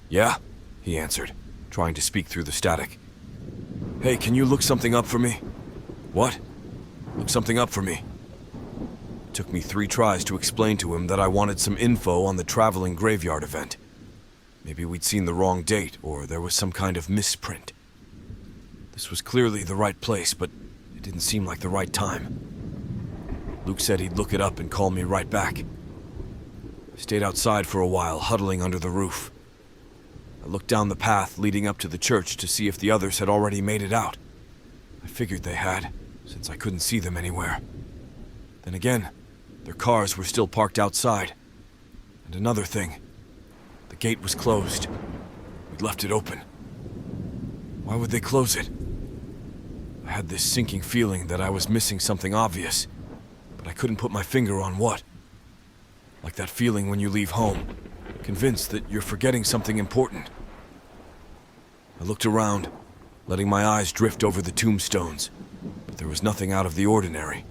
Speaker 1: Yeah, he answered, trying to speak through the static. Hey, can you look something up for me? What? Look something up for me. It took me 3 tries to explain to him that I wanted some info on the traveling graveyard event. Maybe we'd seen the wrong date, or there was some kind of misprint. This was clearly the right place, but it didn't seem like the right time. Luke said he'd look it up and call me right back. I stayed outside for a while, huddling under the roof. I looked down the path leading up to the church to see if the others had already made it out. I figured they had, since I couldn't see them anywhere. Then again, their cars were still parked outside. And another thing, the gate was closed. We'd left it open. Why would they close it? I had this sinking feeling that I was missing something obvious, but I couldn't put my finger on what. Like that feeling when you leave home, convinced that you're forgetting something important. I looked around, letting my eyes drift over the tombstones, but there was nothing out of the ordinary.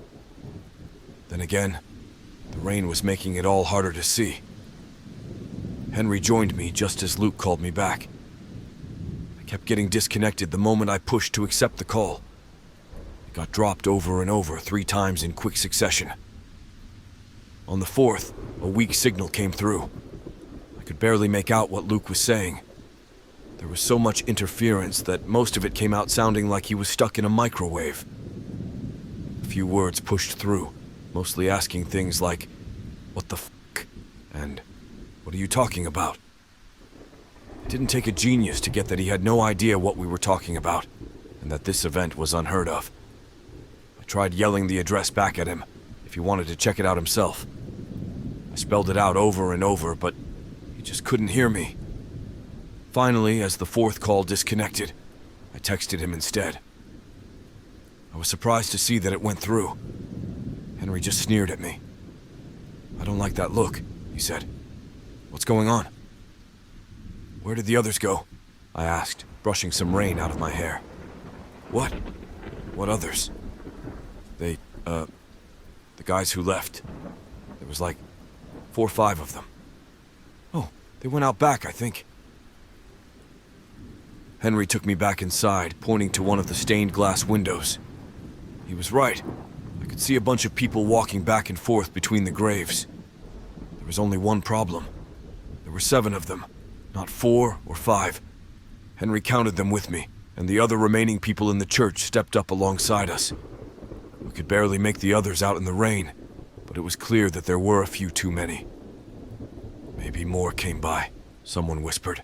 Speaker 1: Then again, the rain was making it all harder to see. Henry joined me just as Luke called me back. I kept getting disconnected the moment I pushed to accept the call. It got dropped over and over 3 times in quick succession. On the fourth, a weak signal came through. I could barely make out what Luke was saying. There was so much interference that most of it came out sounding like he was stuck in a microwave. A few words pushed through, mostly asking things like, "What the fuck?" and "What are you talking about?" It didn't take a genius to get that he had no idea what we were talking about, and that this event was unheard of. I tried yelling the address back at him, if he wanted to check it out himself. I spelled it out over and over, but he just couldn't hear me. Finally, as the fourth call disconnected, I texted him instead. I was surprised to see that it went through. Henry just sneered at me. "I don't like that look," he said. "What's going on?" "Where did the others go?" I asked, brushing some rain out of my hair. "What? What others?" The guys who left. There was like 4 or 5 of them. "Oh, they went out back, I think." Henry took me back inside, pointing to one of the stained glass windows. He was right. I could see a bunch of people walking back and forth between the graves. There was only one problem. There were 7 of them, not 4 or 5. Henry counted them with me, and the other remaining people in the church stepped up alongside us. We could barely make the others out in the rain, but it was clear that there were a few too many. "Maybe more came by," someone whispered.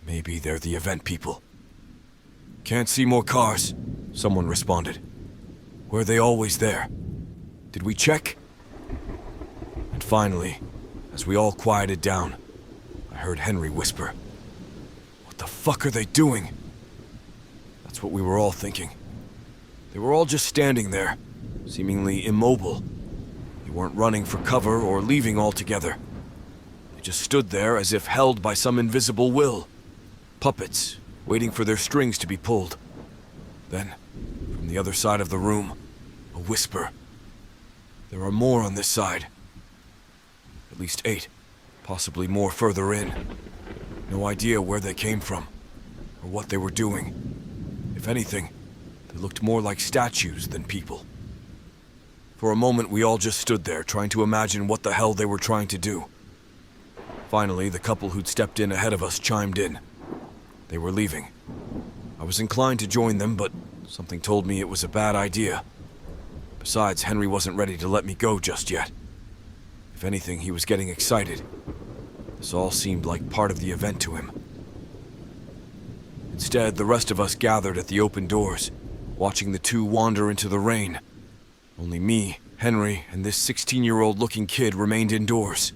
Speaker 1: "Maybe they're the event people." "Can't see more cars," someone responded. "Were they always there? Did we check?" And finally, as we all quieted down, I heard Henry whisper, "What the fuck are they doing?" That's what we were all thinking. They were all just standing there, seemingly immobile. They weren't running for cover or leaving altogether. They just stood there as if held by some invisible will. Puppets, waiting for their strings to be pulled. Then, from the other side of the room, a whisper. "There are more on this side." At least 8, possibly more further in. No idea where they came from, or what they were doing. If anything, they looked more like statues than people. For a moment, we all just stood there, trying to imagine what the hell they were trying to do. Finally, the couple who'd stepped in ahead of us chimed in. They were leaving. I was inclined to join them, but something told me it was a bad idea. Besides, Henry wasn't ready to let me go just yet. If anything, he was getting excited. This all seemed like part of the event to him. Instead, the rest of us gathered at the open doors, watching the two wander into the rain. Only me, Henry, and this 16-year-old looking kid remained indoors.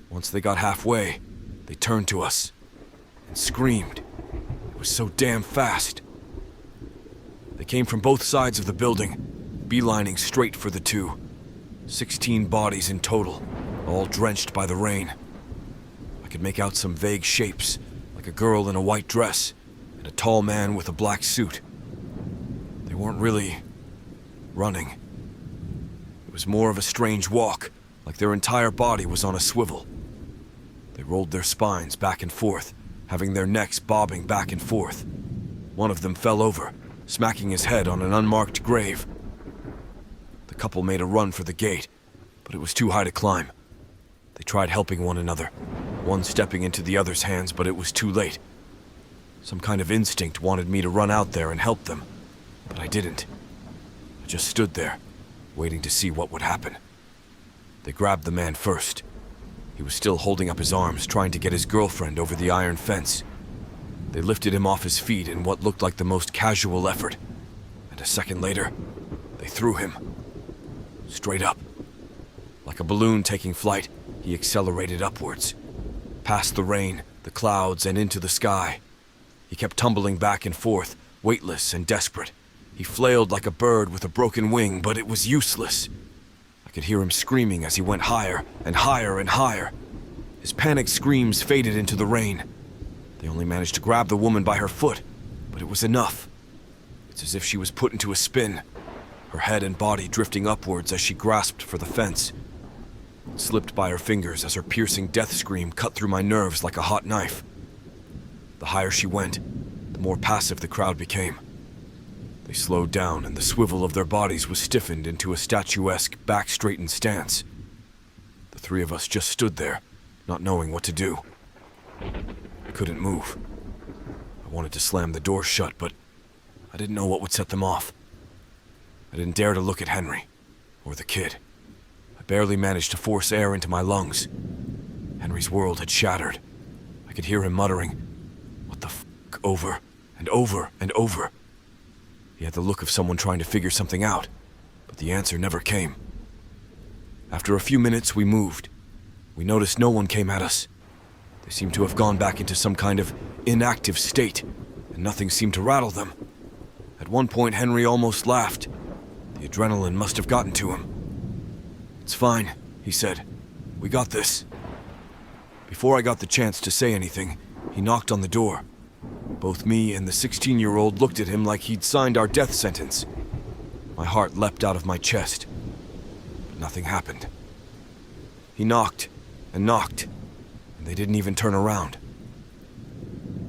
Speaker 1: Once they got halfway, they turned to us and screamed. It was so damn fast. They came from both sides of the building, beelining straight for the two. 16 bodies in total, all drenched by the rain. I could make out some vague shapes, like a girl in a white dress and a tall man with a black suit. They weren't really running. It was more of a strange walk, like their entire body was on a swivel. They rolled their spines back and forth, having their necks bobbing back and forth. One of them fell over, smacking his head on an unmarked grave. The couple made a run for the gate, but it was too high to climb. They tried helping one another, one stepping into the other's hands, but it was too late. Some kind of instinct wanted me to run out there and help them, but I didn't. I just stood there, waiting to see what would happen. They grabbed the man first. He was still holding up his arms, trying to get his girlfriend over the iron fence. They lifted him off his feet in what looked like the most casual effort, and a second later, they threw him. Straight up. Like a balloon taking flight, he accelerated upwards, past the rain, the clouds, and into the sky. He kept tumbling back and forth, weightless and desperate. He flailed like a bird with a broken wing, but it was useless. I could hear him screaming as he went higher and higher and higher. His panicked screams faded into the rain. They only managed to grab the woman by her foot, but it was enough. It's as if she was put into a spin, her head and body drifting upwards as she grasped for the fence. It slipped by her fingers as her piercing death scream cut through my nerves like a hot knife. The higher she went, the more passive the crowd became. They slowed down, and the swivel of their bodies was stiffened into a statuesque, back-straightened stance. The three of us just stood there, not knowing what to do. I couldn't move. I wanted to slam the door shut, but I didn't know what would set them off. I didn't dare to look at Henry, or the kid. I barely managed to force air into my lungs. Henry's world had shattered. I could hear him muttering, "What the fuck," over and over and over. He had the look of someone trying to figure something out, but the answer never came. After a few minutes, we moved. We noticed no one came at us. They seemed to have gone back into some kind of inactive state, and nothing seemed to rattle them. At one point, Henry almost laughed. The adrenaline must have gotten to him. "It's fine," he said. "We got this." Before I got the chance to say anything, he knocked on the door. Both me and the 16-year-old looked at him like he'd signed our death sentence. My heart leapt out of my chest, but nothing happened. He knocked, and they didn't even turn around.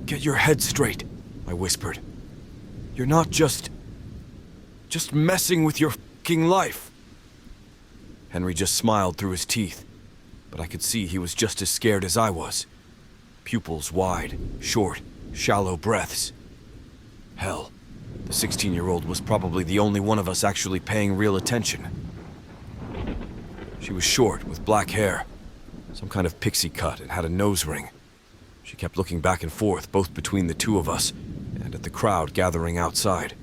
Speaker 1: "Get your head straight," I whispered. "You're not just messing with your fucking life." Henry just smiled through his teeth, but I could see he was just as scared as I was. Pupils wide, short, shallow breaths. Hell, the 16-year-old was probably the only one of us actually paying real attention. She was short, with black hair, some kind of pixie cut, and had a nose ring. She kept looking back and forth, both between the two of us and at the crowd gathering outside.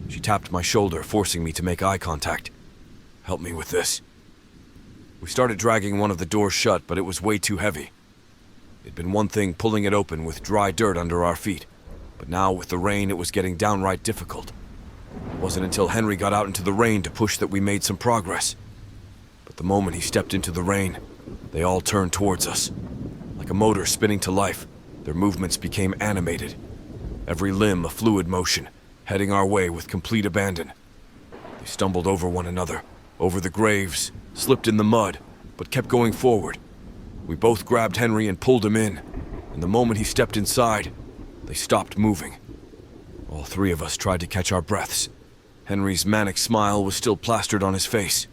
Speaker 1: She tapped my shoulder, forcing me to make eye contact. "Help me with this." We started dragging one of the doors shut, but it was way too heavy. It'd been one thing pulling it open with dry dirt under our feet, but now with the rain it was getting downright difficult. It wasn't until Henry got out into the rain to push that we made some progress. But the moment he stepped into the rain, they all turned towards us. Like a motor spinning to life, their movements became animated. Every limb a fluid motion, heading our way with complete abandon. They stumbled over one another, over the graves, slipped in the mud, but kept going forward. We both grabbed Henry and pulled him in, and the moment he stepped inside, they stopped moving. All three of us tried to catch our breaths. Henry's manic smile was still plastered on his face.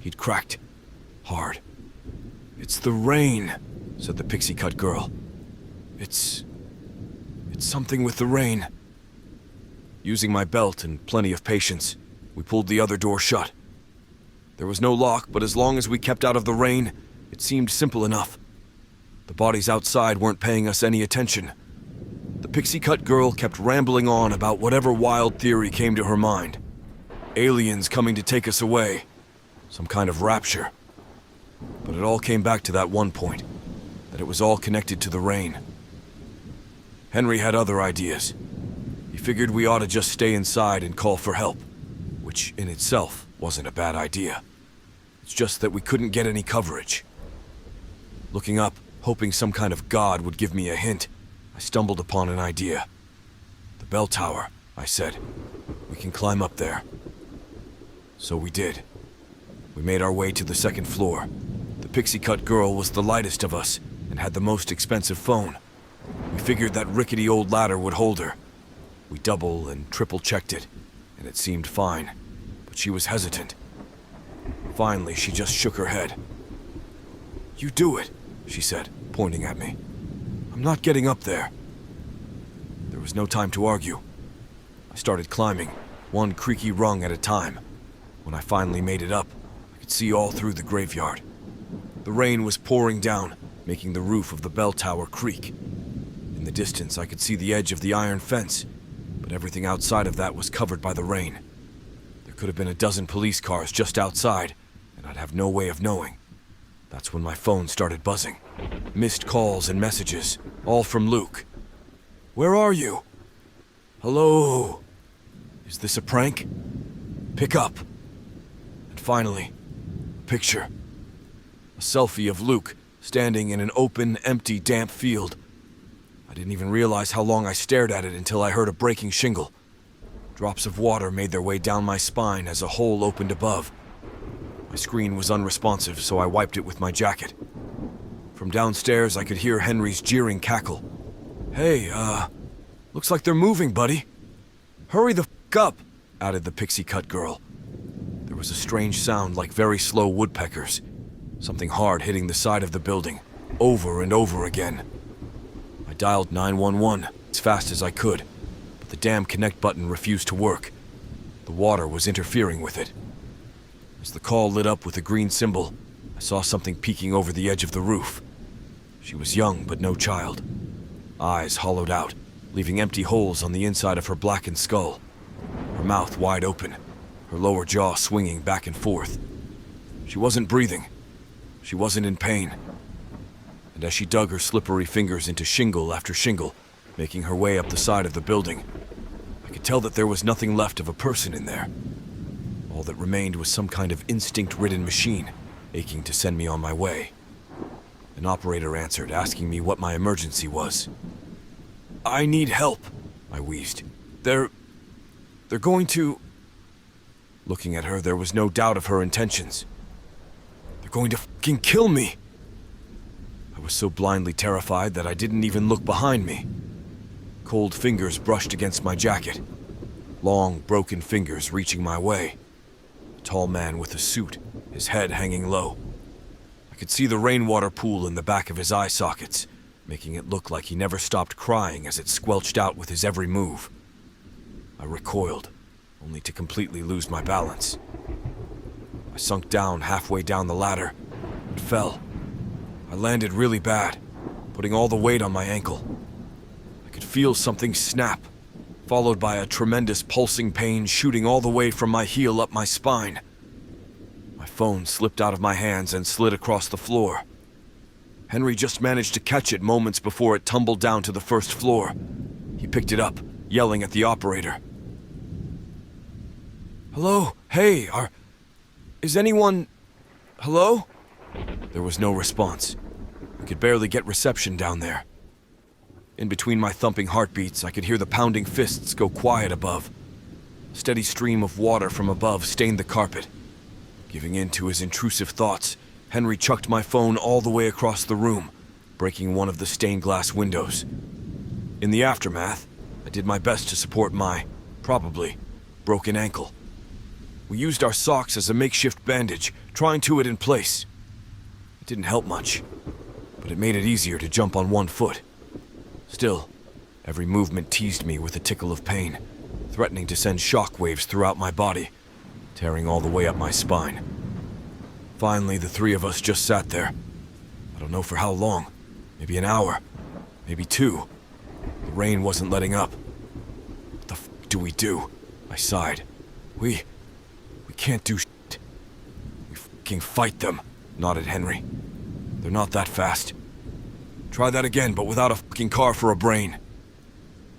Speaker 1: He'd cracked hard. "It's the rain," said the pixie-cut girl. It's something with the rain." Using my belt and plenty of patience, we pulled the other door shut. There was no lock, but as long as we kept out of the rain, it seemed simple enough. The bodies outside weren't paying us any attention. The pixie-cut girl kept rambling on about whatever wild theory came to her mind. Aliens coming to take us away. Some kind of rapture. But it all came back to that one point, that it was all connected to the rain. Henry had other ideas. He figured we ought to just stay inside and call for help, which in itself wasn't a bad idea. It's just that we couldn't get any coverage. Looking up, hoping some kind of god would give me a hint, I stumbled upon an idea. "The bell tower," I said. "We can climb up there." So we did. We made our way to the second floor. The pixie-cut girl was the lightest of us and had the most expensive phone. We figured that rickety old ladder would hold her. We double and triple checked it, and it seemed fine, but she was hesitant. Finally, she just shook her head. "You do it," she said, pointing at me. "I'm not getting up there." There was no time to argue. I started climbing, one creaky rung at a time. When I finally made it up, I could see all through the graveyard. The rain was pouring down, making the roof of the bell tower creak. In the distance, I could see the edge of the iron fence, but everything outside of that was covered by the rain. There could have been a dozen police cars just outside, and I'd have no way of knowing. That's when my phone started buzzing. Missed calls and messages, all from Luke. "Where are you? Hello? Is this a prank? Pick up." And finally, a picture. A selfie of Luke standing in an open, empty, damp field. I didn't even realize how long I stared at it until I heard a breaking shingle. Drops of water made their way down my spine as a hole opened above. My screen was unresponsive, so I wiped it with my jacket. From downstairs, I could hear Henry's jeering cackle. "Hey, looks like they're moving, buddy. Hurry the f up," added the pixie-cut girl. There was a strange sound like very slow woodpeckers, something hard hitting the side of the building, over and over again. I dialed 911 as fast as I could, but the damn connect button refused to work. The water was interfering with it. As the call lit up with a green symbol, I saw something peeking over the edge of the roof. She was young, but no child. Eyes hollowed out, leaving empty holes on the inside of her blackened skull. Her mouth wide open, her lower jaw swinging back and forth. She wasn't breathing. She wasn't in pain. And as she dug her slippery fingers into shingle after shingle, making her way up the side of the building, I could tell that there was nothing left of a person in there. All that remained was some kind of instinct-ridden machine, aching to send me on my way. An operator answered, asking me what my emergency was. "I need help," I wheezed. They're going to..." Looking at her, there was no doubt of her intentions. "They're going to fucking kill me!" I was so blindly terrified that I didn't even look behind me. Cold fingers brushed against my jacket. Long, broken fingers reaching my way. A tall man with a suit, his head hanging low. I could see the rainwater pool in the back of his eye sockets, making it look like he never stopped crying as it squelched out with his every move. I recoiled, only to completely lose my balance. I sunk down halfway down the ladder and fell. I landed really bad, putting all the weight on my ankle. I could feel something snap, followed by a tremendous pulsing pain shooting all the way from my heel up my spine. My phone slipped out of my hands and slid across the floor. Henry just managed to catch it moments before it tumbled down to the first floor. He picked it up, yelling at the operator. "Hello? Hey, is anyone... Hello?" There was no response. I could barely get reception down there. In between my thumping heartbeats, I could hear the pounding fists go quiet above. A steady stream of water from above stained the carpet. Giving in to his intrusive thoughts, Henry chucked my phone all the way across the room, breaking one of the stained glass windows. In the aftermath, I did my best to support my, probably, broken ankle. We used our socks as a makeshift bandage, trying to it in place. It didn't help much, but it made it easier to jump on one foot. Still, every movement teased me with a tickle of pain, threatening to send shock waves throughout my body, tearing all the way up my spine. Finally, the three of us just sat there. I don't know for how long. Maybe an hour. Maybe two. The rain wasn't letting up. What the f*** do we do? I sighed. We can't do shit. We fucking fight them, nodded Henry. They're not that fast. Try that again, but without a fucking car for a brain.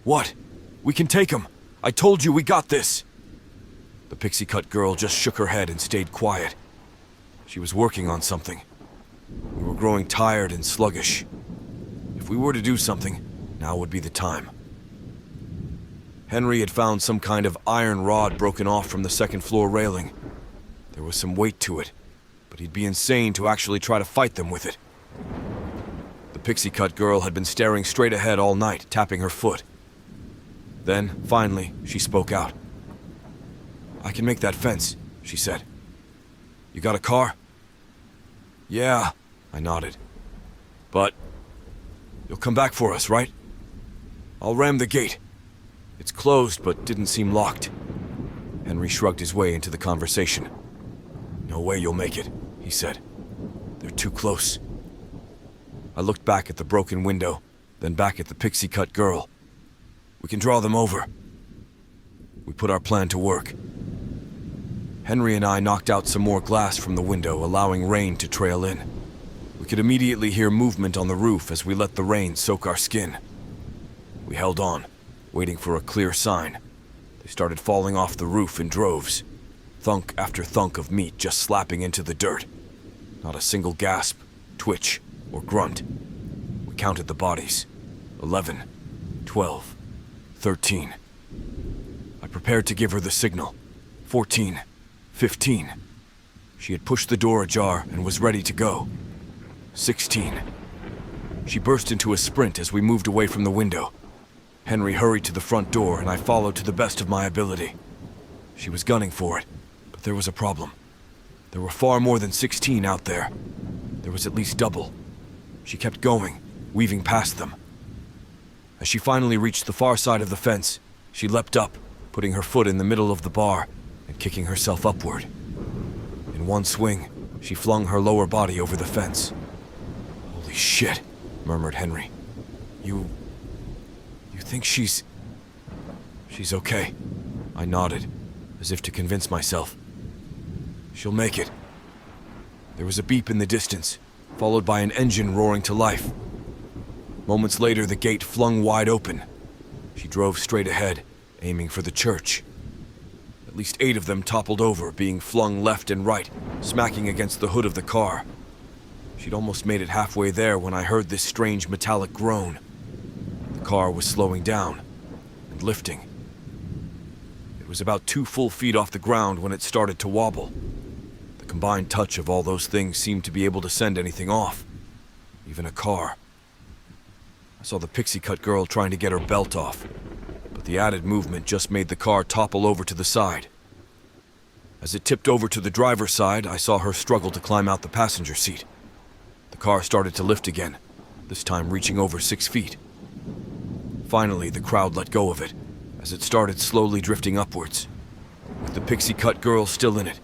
Speaker 1: What? We can take them. I told you we got this. The pixie-cut girl just shook her head and stayed quiet. She was working on something. We were growing tired and sluggish. If we were to do something, now would be the time. Henry had found some kind of iron rod broken off from the second-floor railing. There was some weight to it, but he'd be insane to actually try to fight them with it. The pixie-cut girl had been staring straight ahead all night, tapping her foot. Then, finally, she spoke out. "I can make that fence," she said. "You got a car?" "Yeah," I nodded. "But you'll come back for us, right? I'll ram the gate. It's closed, but didn't seem locked." Henry shrugged his way into the conversation. "No way you'll make it," he said. "They're too close." I looked back at the broken window, then back at the pixie-cut girl. "We can draw them over." We put our plan to work. Henry and I knocked out some more glass from the window, allowing rain to trail in. We could immediately hear movement on the roof as we let the rain soak our skin. We held on, waiting for a clear sign. They started falling off the roof in droves. Thunk after thunk of meat just slapping into the dirt. Not a single gasp, twitch, or grunt. We counted the bodies. 11, 12, 13. I prepared to give her the signal. 14, 15. She had pushed the door ajar and was ready to go. 16. She burst into a sprint as we moved away from the window. Henry hurried to the front door, and I followed to the best of my ability. She was gunning for it, but there was a problem. There were far more than 16 out there. There was at least double. She kept going, weaving past them. As she finally reached the far side of the fence, she leapt up, putting her foot in the middle of the bar and kicking herself upward. In one swing, she flung her lower body over the fence. "Holy shit," murmured Henry. You think she's okay?" I nodded, as if to convince myself. "She'll make it." There was a beep in the distance, followed by an engine roaring to life. Moments later, the gate flung wide open. She drove straight ahead, aiming for the church. At least 8 of them toppled over, being flung left and right, smacking against the hood of the car. She'd almost made it halfway there when I heard this strange metallic groan. The car was slowing down and lifting. It was about 2 full feet off the ground when it started to wobble. The combined touch of all those things seemed to be able to send anything off, even a car. I saw the pixie cut girl trying to get her belt off, but the added movement just made the car topple over to the side. As it tipped over to the driver's side, I saw her struggle to climb out the passenger seat. The car started to lift again, this time reaching over 6 feet. Finally, the crowd let go of it, as it started slowly drifting upwards, with the pixie cut girl still in it.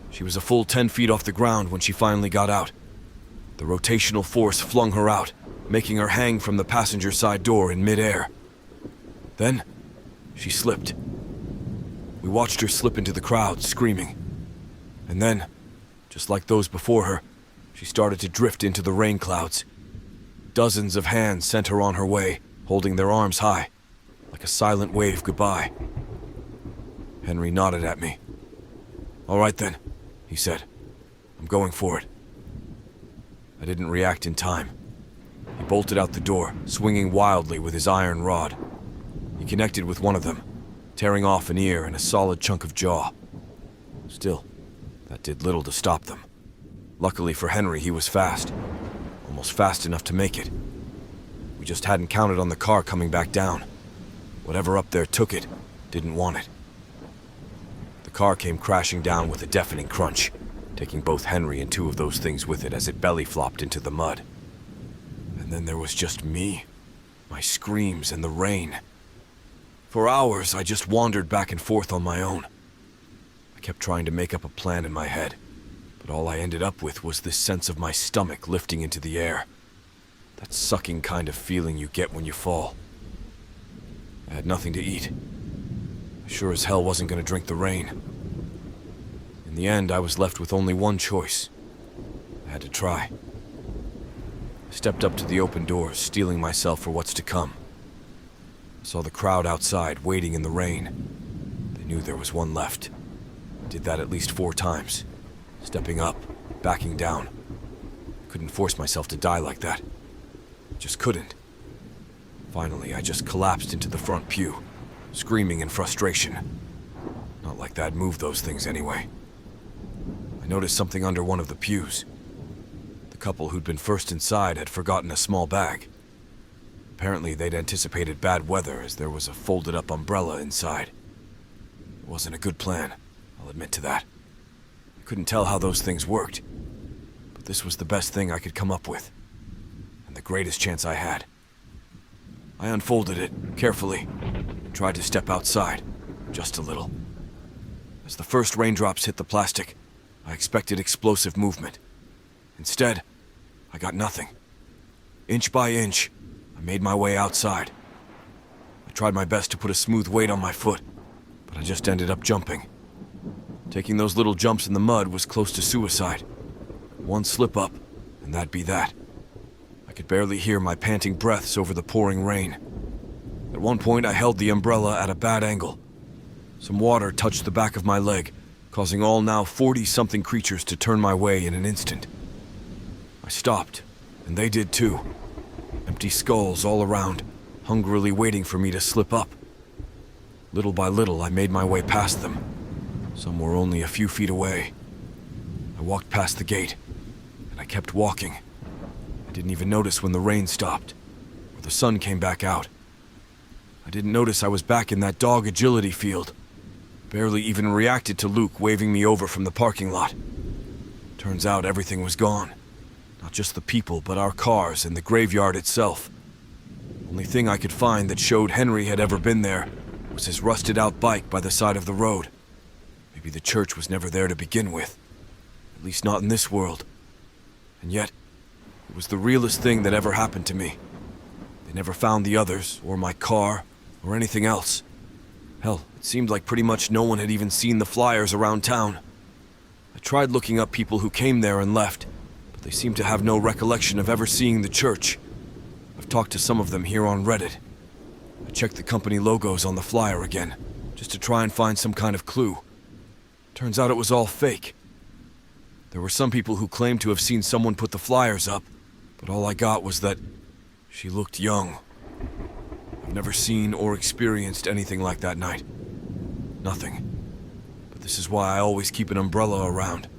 Speaker 1: She was a full 10 feet off the ground when she finally got out. The rotational force flung her out, making her hang from the passenger side door in midair. Then, she slipped. We watched her slip into the crowd, screaming. And then, just like those before her, she started to drift into the rain clouds. Dozens of hands sent her on her way, holding their arms high, like a silent wave goodbye. Henry nodded at me. "All right then," he said. "I'm going for it." I didn't react in time. He bolted out the door, swinging wildly with his iron rod. He connected with one of them, tearing off an ear and a solid chunk of jaw. Still, that did little to stop them. Luckily for Henry, he was fast. Almost fast enough to make it. We just hadn't counted on the car coming back down. Whatever up there took it, didn't want it. The car came crashing down with a deafening crunch, taking both Henry and 2 of those things with it as it belly flopped into the mud. And then there was just me, my screams, and the rain. For hours, I just wandered back and forth on my own. I kept trying to make up a plan in my head, but all I ended up with was this sense of my stomach lifting into the air. That sucking kind of feeling you get when you fall. I had nothing to eat. I sure as hell wasn't going to drink the rain. In the end, I was left with only one choice. I had to try. I stepped up to the open doors, steeling myself for what's to come. I saw the crowd outside, waiting in the rain. They knew there was one left. I did that at least 4 times. Stepping up, backing down. Couldn't force myself to die like that. Just couldn't. Finally, I just collapsed into the front pew, screaming in frustration. Not like that'd move those things anyway. I noticed something under one of the pews. The couple who'd been first inside had forgotten a small bag. Apparently, they'd anticipated bad weather as there was a folded-up umbrella inside. It wasn't a good plan, I'll admit to that. I couldn't tell how those things worked, but this was the best thing I could come up with, and the greatest chance I had. I unfolded it carefully and tried to step outside, just a little. As the first raindrops hit the plastic, I expected explosive movement. Instead, I got nothing. Inch by inch, I made my way outside. I tried my best to put a smooth weight on my foot, but I just ended up jumping. Taking those little jumps in the mud was close to suicide. One slip up, and that'd be that. I could barely hear my panting breaths over the pouring rain. At one point, I held the umbrella at a bad angle. Some water touched the back of my leg, causing all now 40-something creatures to turn my way in an instant. I stopped, and they did too. Empty skulls all around, hungrily waiting for me to slip up. Little by little, I made my way past them. Some were only a few feet away. I walked past the gate, and I kept walking. I didn't even notice when the rain stopped, or the sun came back out. I didn't notice I was back in that dog agility field. Barely even reacted to Luke waving me over from the parking lot. Turns out everything was gone. Not just the people, but our cars and the graveyard itself. Only thing I could find that showed Henry had ever been there was his rusted-out bike by the side of the road. Maybe the church was never there to begin with. At least not in this world. And yet, it was the realest thing that ever happened to me. They never found the others, or my car, or anything else. Hell, it seemed like pretty much no one had even seen the flyers around town. I tried looking up people who came there and left, but they seemed to have no recollection of ever seeing the church. I've talked to some of them here on Reddit. I checked the company logos on the flyer again, just to try and find some kind of clue. Turns out it was all fake. There were some people who claimed to have seen someone put the flyers up, but all I got was that she looked young. I've never seen or experienced anything like that night. Nothing. But this is why I always keep an umbrella around.